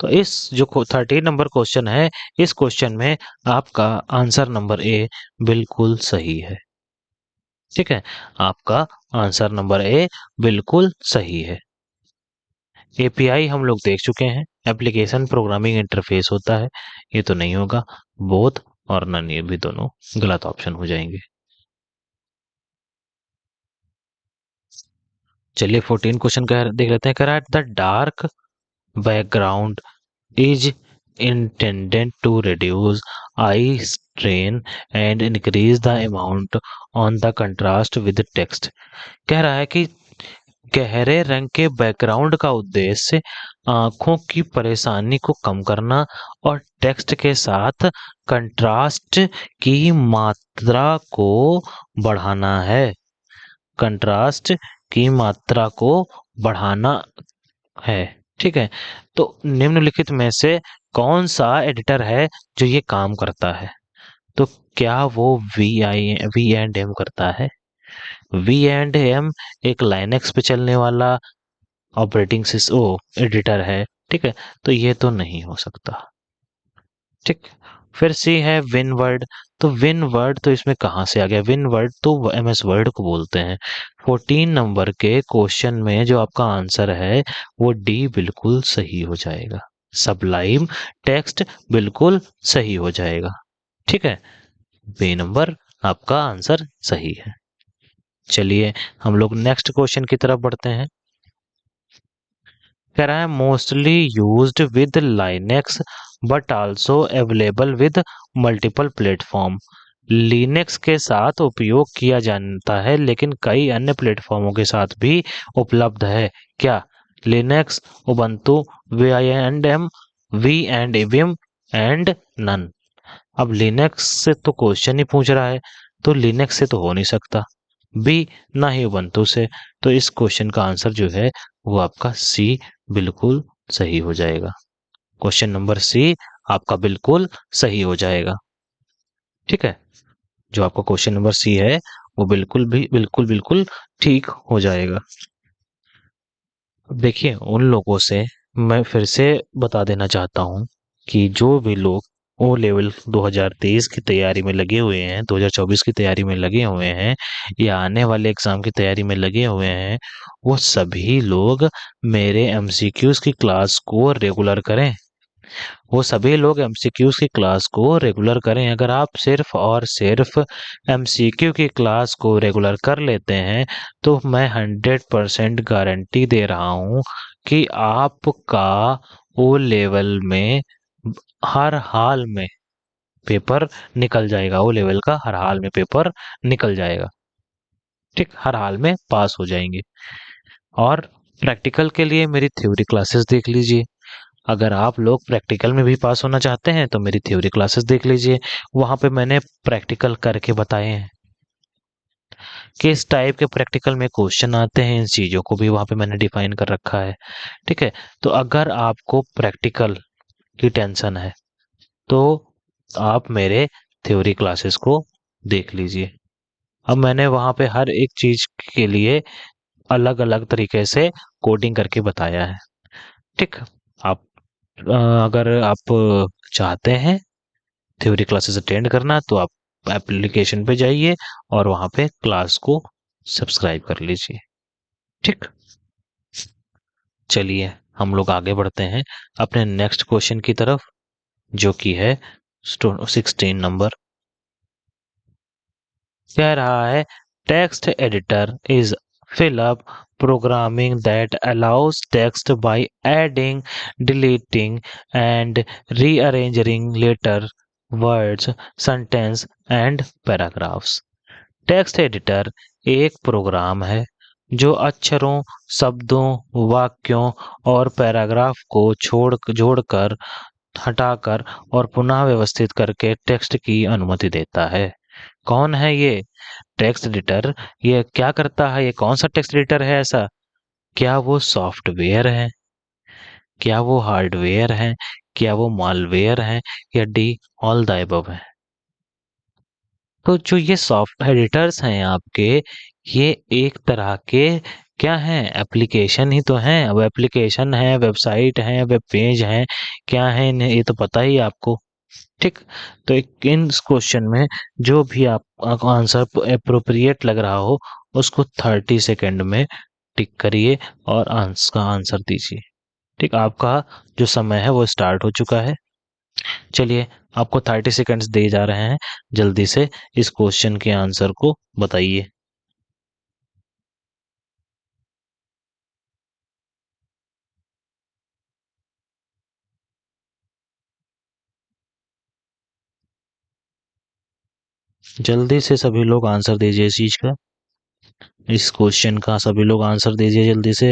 Speaker 1: तो इस जो 13 नंबर क्वेश्चन है, इस क्वेश्चन में आपका आंसर नंबर ए बिल्कुल सही है। ठीक है, आपका आंसर नंबर ए बिल्कुल सही है। एपीआई हम लोग देख चुके हैं, एप्लीकेशन प्रोग्रामिंग इंटरफेस होता है, ये तो नहीं होगा। बोथ और नन, ये भी दोनों गलत ऑप्शन हो जाएंगे। चलिए 14 क्वेश्चन का देख लेते हैं। कह रहा है the dark background is intended to reduce eye strain and increase the amount on the contrast with text। कह रहा है कि गहरे रंग के बैकग्राउंड का उद्देश्य आंखों की परेशानी को कम करना और टेक्स्ट के साथ कंट्रास्ट की मात्रा को बढ़ाना है। कंट्रास्ट की मात्रा को बढ़ाना है। ठीक है, तो निम्नलिखित में से कौन सा एडिटर है जो ये काम करता है? तो क्या वो वी एंड एम करता है? वी एंड एम एक लाइनक्स पे चलने वाला ऑपरेटिंग सिस्टम एडिटर है। ठीक है, तो ये तो नहीं हो सकता। ठीक, फिर सी है विनवर्ड। तो विनवर्ड तो इसमें कहाँ से आ गया? विनवर्ड तो एमएस वर्ड को बोलते हैं। 14 नंबर के क्वेश्चन में जो आपका आंसर है वो डी बिल्कुल सही हो जाएगा। सबलाइम टेक्स्ट बिल्कुल सही हो जाएगा। ठीक है, बी नंबर आपका आंसर सही है। चलिए हम लोग नेक्स्ट क्वेश्चन की तरफ बढ़ते हैं। कह रहा है mostly used with Linux but also available with multiple platform. Linux के साथ उपयोग किया जाता है लेकिन कई अन्य प्लेटफॉर्मों के साथ भी उपलब्ध है। क्या? लिनक्स, उबंटू, वी एंड एवियम एंड नन। अब लिनक्स से तो क्वेश्चन ही पूछ रहा है, तो लिनक्स से तो हो नहीं सकता, बी ना ही उबंटू से। तो इस क्वेश्चन का आंसर जो है वो आपका सी बिल्कुल सही हो जाएगा। क्वेश्चन नंबर सी आपका बिल्कुल सही हो जाएगा। ठीक है, जो आपका क्वेश्चन नंबर सी है वो बिल्कुल ठीक हो जाएगा। देखिए उन लोगों से मैं फिर से बता देना चाहता हूं कि जो भी लोग ओ लेवल 2023 की तैयारी में लगे हुए हैं, 2024 की तैयारी में लगे हुए हैं या आने वाले एग्जाम की तैयारी में लगे हुए हैं, वो सभी लोग मेरे एमसीक्यूज की क्लास को रेगुलर करें। वो सभी लोग एमसीक्यूज की क्लास को रेगुलर करें। अगर आप सिर्फ और सिर्फ एमसीक्यू की क्लास को रेगुलर कर लेते हैं तो मैं 100% गारंटी दे रहा हूं कि आपका ओ लेवल में हर हाल में पेपर निकल जाएगा। ओ लेवल का हर हाल में पेपर निकल जाएगा। ठीक, हर हाल में पास हो जाएंगे। और प्रैक्टिकल के लिए मेरी थ्योरी क्लासेस देख लीजिए। अगर आप लोग प्रैक्टिकल में भी पास होना चाहते हैं तो मेरी थ्योरी क्लासेस देख लीजिए। वहां पे मैंने प्रैक्टिकल करके बताए हैं, किस टाइप के प्रैक्टिकल में क्वेश्चन आते हैं, इन चीजों को भी वहां पे मैंने डिफाइन कर रखा है। ठीक है, तो अगर आपको प्रैक्टिकल की टेंशन है तो आप मेरे थ्योरी क्लासेस को देख लीजिए। अब मैंने वहां पे हर एक चीज के लिए अलग अलग तरीके से कोडिंग करके बताया है। ठीक, आप अगर आप चाहते हैं थ्योरी क्लासेस अटेंड करना तो आप एप्लीकेशन पे जाइए और वहां पे क्लास को सब्सक्राइब कर लीजिए। ठीक, चलिए हम लोग आगे बढ़ते हैं अपने नेक्स्ट क्वेश्चन की तरफ, जो कि है 16 नंबर। कह रहा है text editor is fill up programming that allows text by adding, deleting and rearranging letter, words, sentence and paragraphs। Text editor एक प्रोग्राम है जो अक्षरों, शब्दों, वाक्यों और पैराग्राफ को जोड़कर, हटाकर और पुनः व्यवस्थित करके टेक्स्ट की अनुमति देता है। कौन है ये टेक्स्ट एडिटर? ये क्या करता है? ये कौन सा टेक्स्ट एडिटर है ऐसा? क्या वो सॉफ्टवेयर है? क्या वो हार्डवेयर है? क्या वो मालवेयर है? या डी ऑल द अबव है? तो जो ये सॉफ्ट एडिटर्स हैं आपके, ये एक तरह के क्या है? एप्लीकेशन ही तो है। अब एप्लीकेशन है, वेबसाइट है, वेब पेज है, क्या है इन्हें ये तो पता ही है आपको। ठीक, तो इन क्वेश्चन में जो भी आप आंसर अप्रोप्रिएट लग रहा हो उसको 30 सेकेंड में टिक करिए और आंसर का आंसर दीजिए। ठीक, आपका जो समय है वो स्टार्ट हो चुका है। चलिए, आपको 30 सेकेंड्स दिए जा रहे हैं, जल्दी से इस क्वेश्चन के आंसर को बताइए। जल्दी से सभी लोग आंसर दीजिए इस चीज का, इस क्वेश्चन का सभी लोग आंसर दीजिए जल्दी से।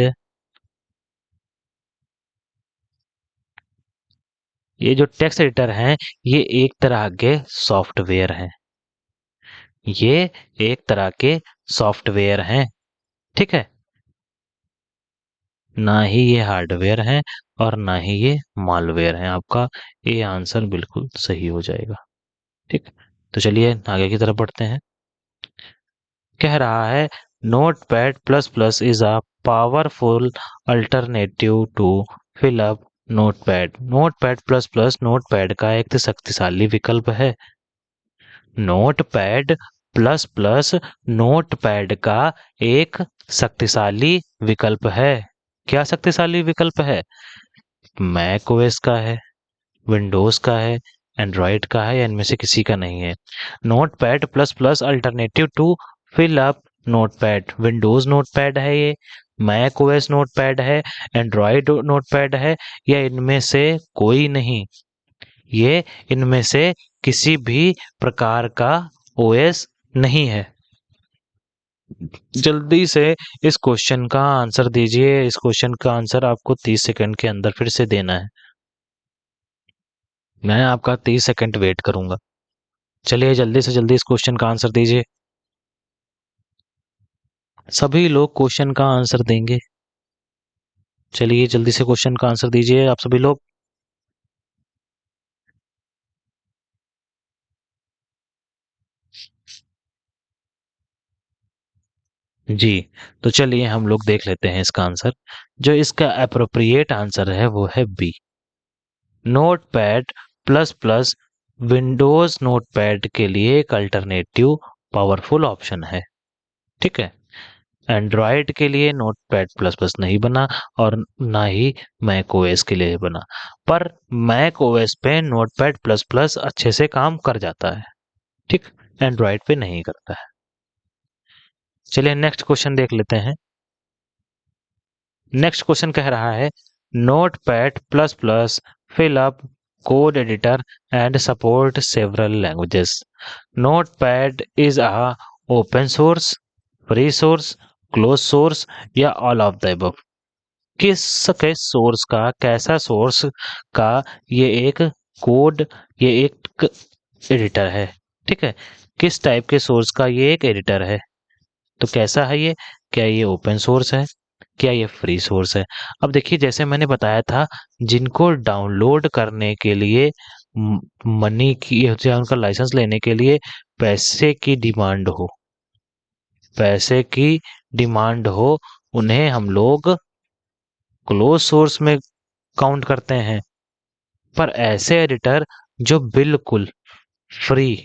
Speaker 1: ये जो टेक्स्ट एडिटर हैं, ये एक तरह के सॉफ्टवेयर हैं। ये एक तरह के सॉफ्टवेयर हैं, ठीक है। ना ही ये हार्डवेयर हैं और ना ही ये मालवेयर हैं। आपका ये आंसर बिल्कुल सही हो जाएगा। ठीक, तो चलिए आगे की तरफ बढ़ते हैं। कह रहा है notepad plus plus is a powerful alternative to fill up notepad. Notepad plus plus notepad का एक शक्तिशाली विकल्प है। Notepad plus plus notepad का एक शक्तिशाली विकल्प है। क्या शक्तिशाली विकल्प है? मैक ओएस का है, विंडोज का है, एंड्रॉयड का है, या इनमें से किसी का नहीं है। Notepad plus plus alternative to fill up notepad. Windows notepad है ये, मैक ओएस नोट पैड है, एंड्रॉयड नोट पैड है, या इनमें से कोई नहीं। ये इनमें से किसी भी प्रकार का ओएस नहीं है। जल्दी से इस क्वेश्चन का आंसर दीजिए। इस क्वेश्चन का आंसर आपको 30 सेकंड के अंदर फिर से देना है। मैं आपका 30 सेकंड वेट करूंगा। चलिए जल्दी से जल्दी इस क्वेश्चन का आंसर दीजिए। सभी लोग क्वेश्चन का आंसर देंगे। चलिए जल्दी से क्वेश्चन का आंसर दीजिए आप सभी लोग। जी, तो चलिए हम लोग देख लेते हैं इसका आंसर। जो इसका अप्रोप्रिएट आंसर है वो है B. Notepad plus plus Windows notepad के लिए एक अल्टरनेटिव पावरफुल ऑप्शन है, ठीक है। एंड्रॉयड के लिए नोट पैड प्लस प्लस नहीं बना और ना ही मैक ओएस के लिए बना, पर मैक ओएस पे नोट पैड प्लस प्लस अच्छे से काम कर जाता है, ठीक, एंड्रॉयड पे नहीं करता है। चलिए नेक्स्ट क्वेश्चन देख लेते हैं। नेक्स्ट क्वेश्चन कह रहा है notepad plus plus fill up code editor and support several languages. Notepad is a open source, free source, close source, या ऑल ऑफ द अबव। किस के सोर्स का, कैसा सोर्स का ये एक कोड, ये एक एडिटर है, ठीक है। किस टाइप के सोर्स का ये एक एडिटर है, तो कैसा है ये? क्या ये ओपन सोर्स है? क्या ये फ्री सोर्स है? अब देखिए जैसे मैंने बताया था, जिनको डाउनलोड करने के लिए मनी की, उनका लाइसेंस लेने के लिए पैसे की डिमांड हो, पैसे की डिमांड हो, उन्हें हम लोग क्लोज सोर्स में काउंट करते हैं। पर ऐसे एडिटर जो बिल्कुल फ्री,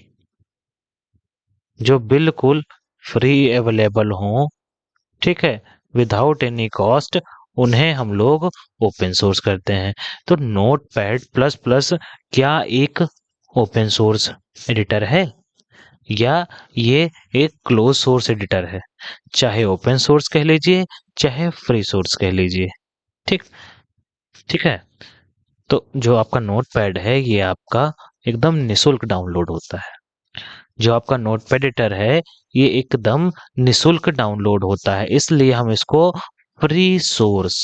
Speaker 1: जो बिल्कुल फ्री अवेलेबल हों, ठीक है, विदाउट एनी कॉस्ट, उन्हें हम लोग ओपन सोर्स करते हैं। तो नोट पैड प्लस प्लस क्या एक ओपन सोर्स एडिटर है, या ये एक क्लोज सोर्स एडिटर है? चाहे ओपन सोर्स कह लीजिए, चाहे फ्री सोर्स कह लीजिए, ठीक, ठीक है। तो जो आपका नोट पैड है ये आपका एकदम निशुल्क डाउनलोड होता है। जो आपका नोटपैड एडिटर है ये एकदम निशुल्क डाउनलोड होता है, इसलिए हम इसको free source,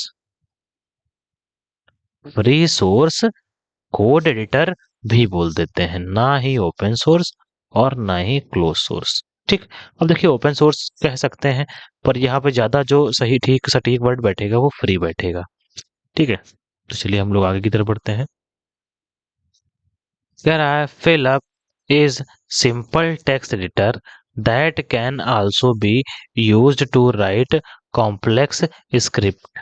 Speaker 1: free source code editor भी बोल देते हैं, ना ही ओपन सोर्स और ना ही क्लोज सोर्स, ठीक। अब देखिए ओपन सोर्स कह सकते हैं, पर यहाँ पे ज्यादा जो सही ठीक सटीक वर्ड बैठेगा वो फ्री बैठेगा, ठीक है। तो चलिए हम लोग आगे की तरफ बढ़ते हैं। कह रहा है fill up is simple text editor that can also be used to write complex script.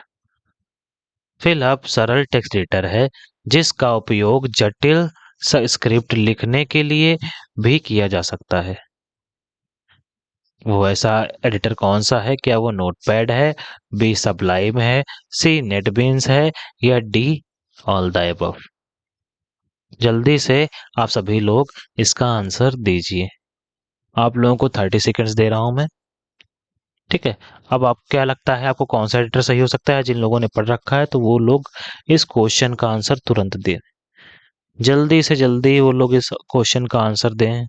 Speaker 1: Fill up सरल टेक्स्ट एडिटर है जिसका उपयोग जटिल स्क्रिप्ट लिखने के लिए भी किया जा सकता है। वो ऐसा एडिटर कौन सा है? क्या वो नोटपैड है, बी सबलाइम है, सी नेटबीन्स है, या डी ऑल द अबव? जल्दी से आप सभी लोग इसका आंसर दीजिए। आप लोगों को 30 सेकंड्स दे रहा हूं मैं। ठीक है, अब आप क्या लगता है आपको कौन सा एडिटर सही हो सकता है? जिन लोगों ने पढ़ रखा है तो वो लोग इस क्वेश्चन का आंसर तुरंत दें। जल्दी से जल्दी वो लोग इस क्वेश्चन का आंसर दें।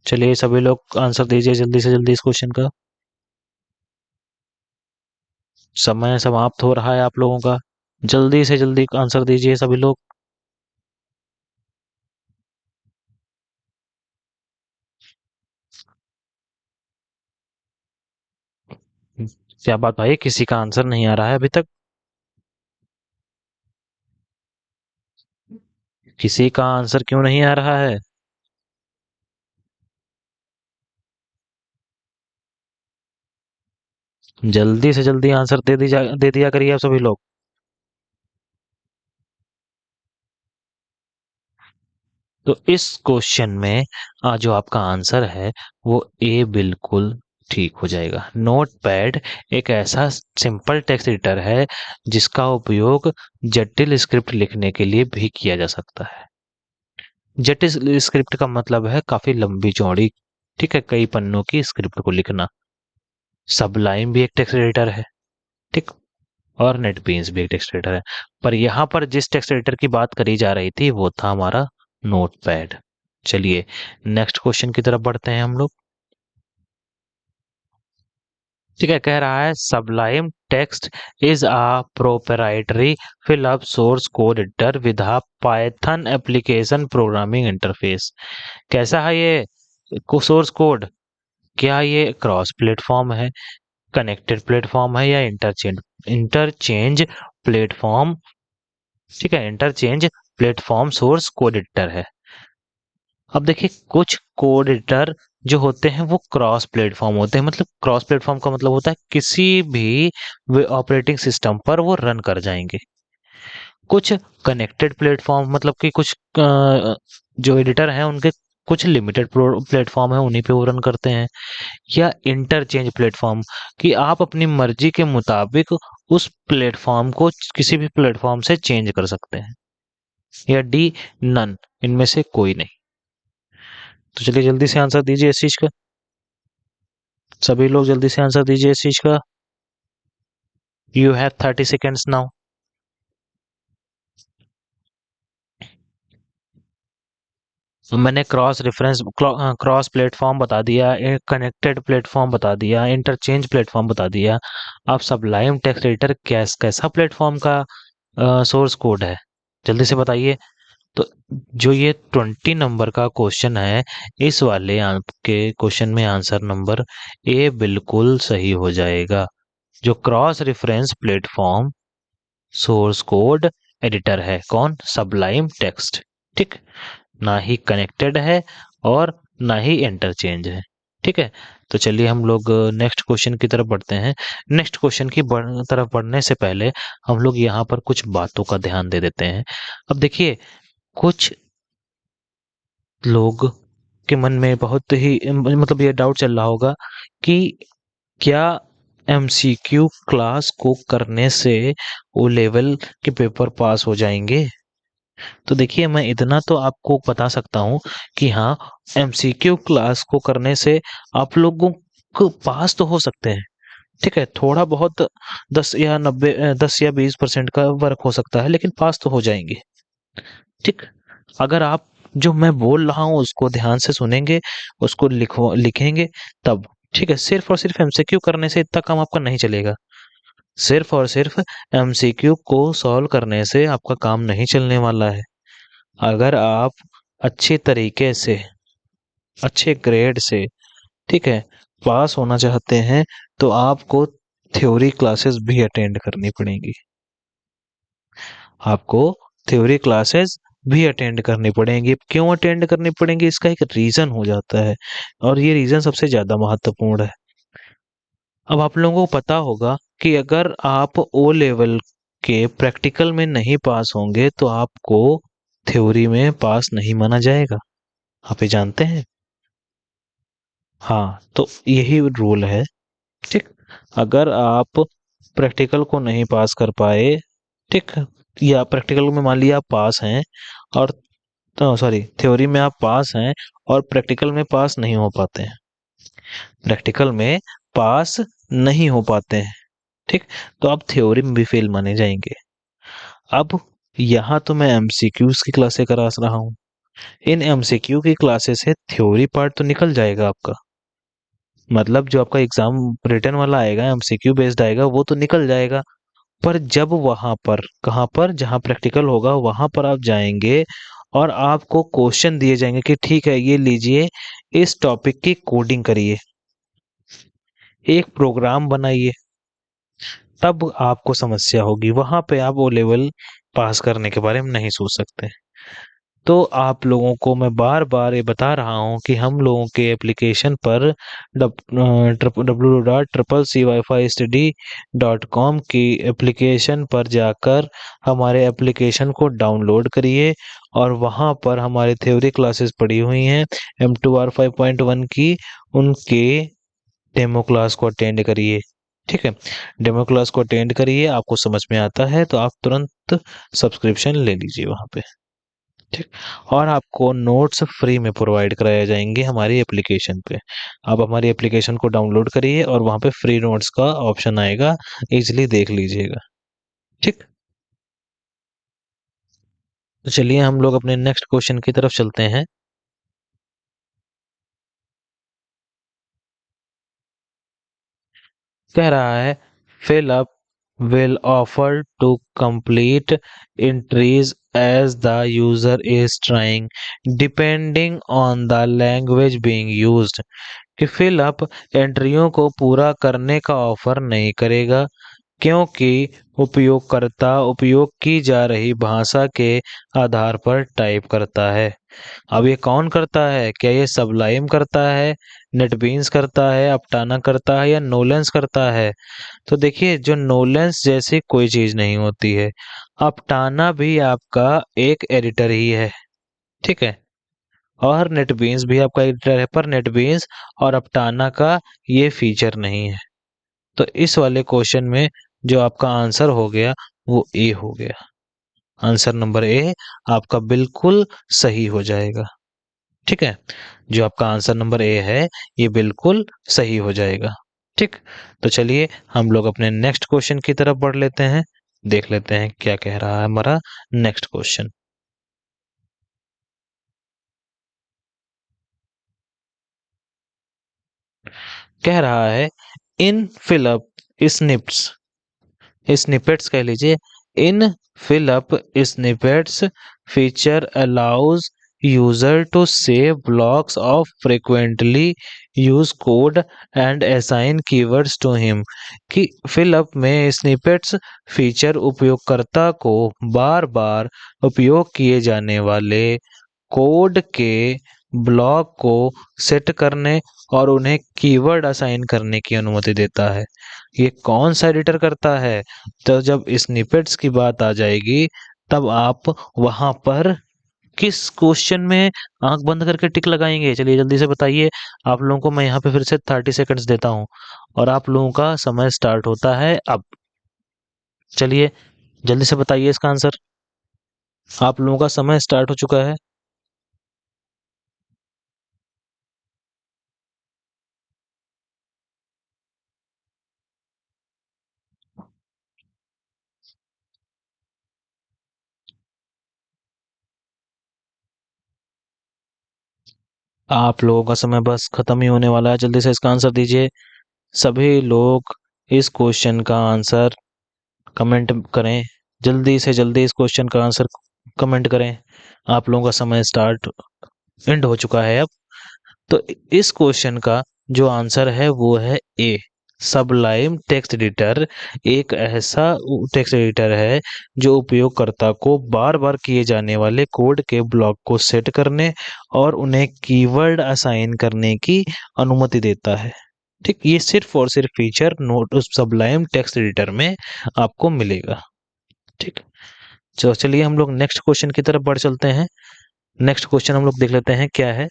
Speaker 1: चलिए सभी लोग आंसर दीजिए जल्दी से जल्दी इस क्वेश्चन का। समय समाप्त हो रहा है आप लोगों का। जल्दी से जल्दी आंसर दीजिए सभी लोग। क्या बात भाई, किसी का आंसर नहीं आ रहा है अभी तक? किसी का आंसर क्यों नहीं आ रहा है? जल्दी से जल्दी आंसर दे दिया करिए आप सभी लोग। तो इस क्वेश्चन में जो आपका आंसर है वो ए बिल्कुल ठीक हो जाएगा। नोटपैड एक ऐसा सिंपल टेक्स्ट एडिटर है जिसका उपयोग जटिल स्क्रिप्ट लिखने के लिए भी किया जा सकता है। जटिल स्क्रिप्ट का मतलब है काफी लंबी चौड़ी, ठीक है, कई पन्नों की स्क्रिप्ट को लिखना। सबलाइन भी एक टेक्स्ट एडिटर है, ठीक, और नेटबीन्स भी एक टेक्स्ट एडिटर है। पर यहाँ पर जिस टेक्स्ट एडिटर की बात करी जा रही थी वो था हमारा नोटपैड। चलिए नेक्स्ट क्वेश्चन की तरफ बढ़ते हैं हम लोग। ठीक है, कह रहा है Sublime Text is a proprietary fill up source code editor with a Python application programming interface. कैसा है ये सोर्स कोड? क्या ये क्रॉस प्लेटफॉर्म है, कनेक्टेड प्लेटफॉर्म है, या इंटरचेंज प्लेटफॉर्म? ठीक है, interchange platform source code editor है। अब देखिए कुछ कोड एडिटर जो होते हैं वो क्रॉस प्लेटफॉर्म होते हैं। मतलब क्रॉस प्लेटफॉर्म का मतलब होता है किसी भी ऑपरेटिंग सिस्टम पर वो रन कर जाएंगे। कुछ कनेक्टेड प्लेटफॉर्म मतलब कि कुछ जो एडिटर हैं उनके कुछ लिमिटेड प्लेटफॉर्म है उन्हीं पे वो रन करते हैं। या इंटरचेंज प्लेटफॉर्म कि आप अपनी मर्जी के मुताबिक उस प्लेटफॉर्म को किसी भी प्लेटफॉर्म से चेंज कर सकते हैं। या डी नन, इनमें से कोई नहीं। तो चलिए जल्दी से आंसर दीजिए इस चीज का। सभी लोग जल्दी से आंसर दीजिए इस चीज का। You have 30 seconds now. मैंने क्रॉस रेफरेंस क्रॉस प्लेटफॉर्म बता दिया, कनेक्टेड प्लेटफॉर्म बता दिया, इंटरचेंज प्लेटफॉर्म बता दिया। आप सबलाइम टेक्स्ट एडिटर कैसा प्लेटफॉर्म का सोर्स कोड है? जल्दी से बताइए। तो जो ये 20 नंबर का क्वेश्चन है, इस वाले आपके क्वेश्चन में आंसर नंबर ए बिल्कुल सही हो जाएगा। जो cross reference platform source code editor है, कौन? Sublime text. ठीक, ना ही कनेक्टेड है और ना ही इंटरचेंज है। ठीक है, तो चलिए हम लोग नेक्स्ट क्वेश्चन की तरफ बढ़ते हैं। नेक्स्ट क्वेश्चन की तरफ बढ़ने से पहले हम लोग यहाँ पर कुछ बातों का ध्यान दे देते हैं। अब देखिए कुछ लोग के मन में बहुत ही मतलब ये डाउट चल रहा होगा कि क्या एमसीक्यू क्लास को करने से ओ लेवल के पेपर पास हो जाएंगे? तो देखिए मैं इतना तो आपको बता सकता हूँ कि हाँ, एमसीक्यू क्लास को करने से आप लोगों को पास तो हो सकते हैं। ठीक है, थोड़ा बहुत 10 या 20% का वर्क हो सकता है, लेकिन पास तो हो जाएंगे। ठीक, अगर आप जो मैं बोल रहा हूँ उसको ध्यान से सुनेंगे, उसको लिखेंगे तब। ठीक है, सिर्फ और सिर्फ एमसीक्यू करने से इतना काम आपका नहीं चलेगा। सिर्फ और सिर्फ एमसीक्यू को सॉल्व करने से आपका काम नहीं चलने वाला है। अगर आप अच्छे तरीके से, अच्छे ग्रेड से, ठीक है, पास होना चाहते हैं तो आपको थ्योरी क्लासेस भी अटेंड करनी पड़ेंगी। आपको थ्योरी क्लासेस भी अटेंड करनी पड़ेंगी। क्यों अटेंड करनी पड़ेंगी? इसका एक रीजन हो जाता है और ये रीजन सबसे ज्यादा महत्वपूर्ण है। अब आप लोगों को पता होगा कि अगर आप ओ लेवल के प्रैक्टिकल में नहीं पास होंगे तो आपको थ्योरी में पास नहीं माना जाएगा। आप ये जानते हैं? हाँ, तो यही रूल है। ठीक, अगर आप प्रैक्टिकल को नहीं पास कर पाए, ठीक, या प्रैक्टिकल में मान लिया आप पास हैं और तो सॉरी थ्योरी में आप पास हैं और प्रैक्टिकल में पास नहीं हो पाते हैं, प्रैक्टिकल में पास नहीं हो पाते हैं, ठीक, तो आप थ्योरी में भी फेल माने जाएंगे। अब यहाँ तो मैं एमसीक्यूज की क्लासें करा रहा हूँ, इन एमसीक्यू की क्लासेस से थ्योरी पार्ट तो निकल जाएगा आपका, मतलब जो आपका एग्जाम रिटर्न वाला आएगा एमसीक्यू बेस्ड आएगा वो तो निकल जाएगा। पर जब वहां पर कहाँ पर जहां प्रैक्टिकल होगा वहां पर आप जाएंगे और आपको क्वेश्चन दिए जाएंगे कि ठीक है ये लीजिए, इस टॉपिक की कोडिंग करिए, एक प्रोग्राम बनाइए, तब आपको समस्या होगी, वहां पे आप वो लेवल पास करने के बारे में नहीं सोच सकते। तो आप लोगों को मैं बार बार ये बता रहा हूँ कि हम लोगों के एप्लीकेशन पर www.ccwifi.study.com की एप्लीकेशन पर जाकर हमारे एप्लीकेशन को डाउनलोड करिए और वहाँ पर हमारे थ्योरी क्लासेस पड़ी हुई हैं M2R 5.1 की, उनके डेमो क्लास को अटेंड करिए। ठीक है, डेमो क्लास को अटेंड करिए, आपको समझ में आता है तो आप तुरंत सब्सक्रिप्शन ले लीजिए वहाँ पे। ठीक, और आपको नोट्स फ्री में प्रोवाइड कराए जाएंगे हमारी एप्लीकेशन पे। आप हमारी एप्लीकेशन को डाउनलोड करिए और वहाँ पे फ्री नोट्स का ऑप्शन आएगा, इजीली देख लीजिएगा। ठीक, तो चलिए हम लोग अपने नेक्स्ट क्वेश्चन की तरफ चलते हैं। कह रहा है fill up will offer to complete entries as the user is trying depending on the language being used, कि fill up एंट्रियों को पूरा करने का ऑफर नहीं करेगा क्योंकि उपयोगकर्ता उपयोग की जा रही भाषा के आधार पर टाइप करता है। अब ये कौन करता है? क्या ये सबलाइम करता है, नेटबीन्स करता है, अपटाना करता है या नोलेंस करता है? तो देखिए जो नोलेंस जैसी कोई चीज नहीं होती है, अपटाना भी आपका एक एडिटर ही है, ठीक है, और नेटबीन्स भी आपका एडिटर है, पर नेटबीन्स और अपटाना का ये फीचर नहीं है। तो इस वाले क्वेश्चन में जो आपका आंसर हो गया वो ए हो गया, आंसर नंबर ए आपका बिल्कुल सही हो जाएगा। ठीक है, जो आपका आंसर नंबर ए है ये बिल्कुल सही हो जाएगा। ठीक, तो चलिए हम लोग अपने नेक्स्ट क्वेश्चन की तरफ बढ़ लेते हैं, देख लेते हैं क्या कह रहा है हमारा नेक्स्ट क्वेश्चन। कह रहा है इन फिलअप स्निप्स, स्निपेट्स कह लीजिए, in fill up snippets feature allows user to save blocks of frequently use code and assign keywords to him, कि फिलअप में स्निपेट्स फीचर उपयोगकर्ता को बार बार उपयोग किए जाने वाले कोड के ब्लॉक को सेट करने और उन्हें कीवर्ड असाइन करने की अनुमति देता है। ये कौन सा एडिटर करता है? तो जब स्निपेट्स की बात आ जाएगी तब आप वहां पर किस क्वेश्चन में आंख बंद करके टिक लगाएंगे? चलिए जल्दी से बताइए। आप लोगों को मैं यहाँ पे फिर से 30 सेकंड्स देता हूँ और आप लोगों का समय स्टार्ट होता है अब। चलिए जल्दी से बताइए इसका आंसर, आप लोगों का समय स्टार्ट हो चुका है। आप लोगों का समय बस खत्म ही होने वाला है, जल्दी से इसका आंसर दीजिए। सभी लोग इस क्वेश्चन का आंसर कमेंट करें, जल्दी से जल्दी इस क्वेश्चन का आंसर कमेंट करें। आप लोगों का समय स्टार्ट एंड हो चुका है अब। तो इस क्वेश्चन का जो आंसर है वो है ए, सबलाइम टेक्स्ट एडिटर एक ऐसा टेक्स्ट एडिटर है जो उपयोगकर्ता को बार बार किए जाने वाले कोड के ब्लॉक को सेट करने और उन्हें कीवर्ड असाइन करने की अनुमति देता है। ठीक, ये सिर्फ और सिर्फ फीचर नोट उस सबलाइम टेक्स्ट एडिटर में आपको मिलेगा। ठीक, चलिए हम लोग नेक्स्ट क्वेश्चन की तरफ बढ़ चलते हैं। नेक्स्ट क्वेश्चन हम लोग देख लेते हैं क्या है।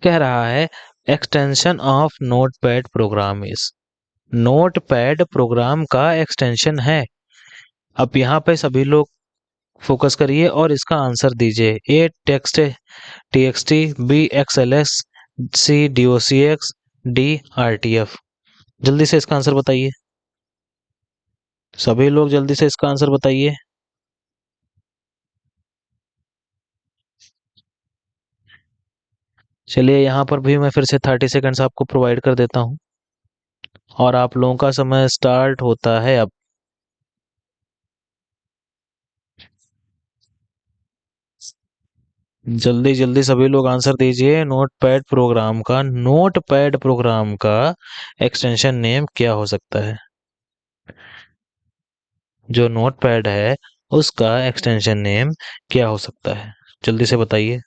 Speaker 1: कह रहा है extension of notepad program is, notepad program का एक्सटेंशन है। अब यहाँ पे सभी लोग फोकस करिए और इसका आंसर दीजिए। A text TXT, B XLS, C DOCX, D RTF. जल्दी से इसका आंसर बताइए, सभी लोग जल्दी से इसका आंसर बताइए। चलिए यहाँ पर भी मैं फिर से 30 सेकंड्स आपको प्रोवाइड कर देता हूँ और आप लोगों का समय स्टार्ट होता है अब। जल्दी जल्दी सभी लोग आंसर दीजिए। नोटपैड प्रोग्राम का एक्सटेंशन नेम क्या हो सकता है? जो नोटपैड है उसका एक्सटेंशन नेम क्या हो सकता है? जल्दी से बताइए,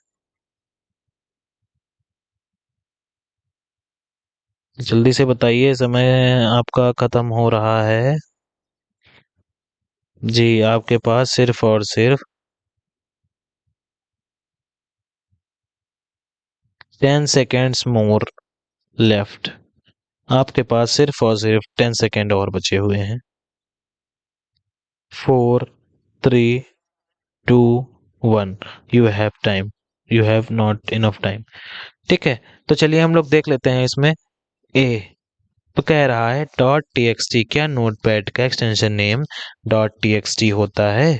Speaker 1: जल्दी से बताइए, समय आपका खत्म हो रहा है। जी, आपके पास सिर्फ और सिर्फ 10 सेकेंड्स मोर लेफ्ट। आपके पास सिर्फ और सिर्फ 10 सेकेंड और बचे हुए हैं। 4, 3, 2, 1। You have time, you have not enough time. ठीक है, तो चलिए हम लोग देख लेते हैं इसमें। ए तो कह रहा है डॉट टीएक्सटी, क्या नोटपैड का एक्सटेंशन नेम डॉट टीएक्सटी होता है?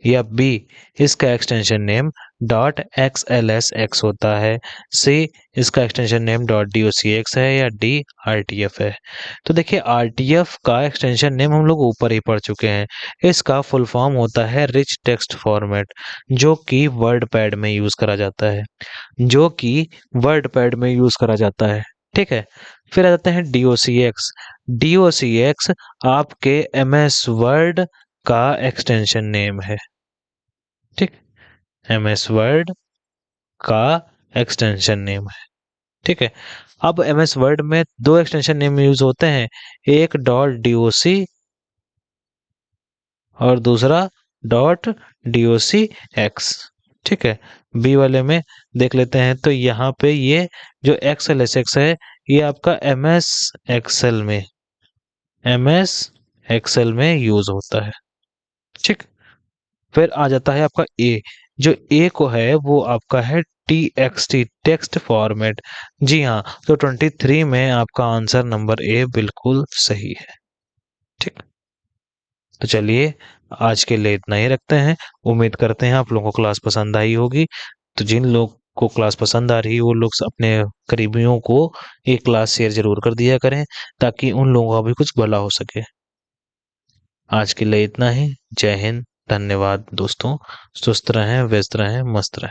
Speaker 1: या बी इसका एक्सटेंशन नेम डॉट एक्सएलएसएक्स होता है? सी इसका एक्सटेंशन नेम डॉट डीओसीएक्स है? या डी आरटीएफ है? तो देखिए आरटीएफ का एक्सटेंशन नेम हम लोग ऊपर ही पढ़ चुके हैं। इसका फुल फॉर्म होता है रिच टेक्स्ट फॉर्मेट, जो कि वर्ड पैड में यूज करा जाता है, जो कि वर्ड पैड में यूज करा जाता है। ठीक है, फिर आ जाते हैं डीओसीएक्स। डीओसीएक्स आपके एमएस वर्ड का एक्सटेंशन नेम है। ठीक, एमएस वर्ड का एक्सटेंशन नेम है। ठीक है, अब एमएस वर्ड में दो एक्सटेंशन नेम यूज होते हैं, एक डॉट डीओसी और दूसरा डॉट डीओसी एक्स। ठीक है, बी वाले में देख लेते हैं तो यहाँ पे ये जो एक्सएलएसएक्स है ये आपका एमएस एक्सेल में यूज होता है। ठीक, फिर आ जाता है आपका ए। जो ए को है वो आपका है टीएक्सटी, टेक्स्ट फॉर्मेट। जी हाँ, तो 23 में आपका आंसर नंबर ए बिल्कुल सही है। ठीक, तो चलिए आज के लिए इतना ही रखते हैं। उम्मीद करते हैं आप लोगों को क्लास पसंद आई होगी। तो जिन लोग को क्लास पसंद आ रही है वो लोग अपने करीबियों को ये क्लास शेयर जरूर कर दिया करें, ताकि उन लोगों का भी कुछ भला हो सके। आज के लिए इतना ही। जय हिंद, धन्यवाद दोस्तों। सुस्त रहें, व्यस्त रहें, मस्त रहें।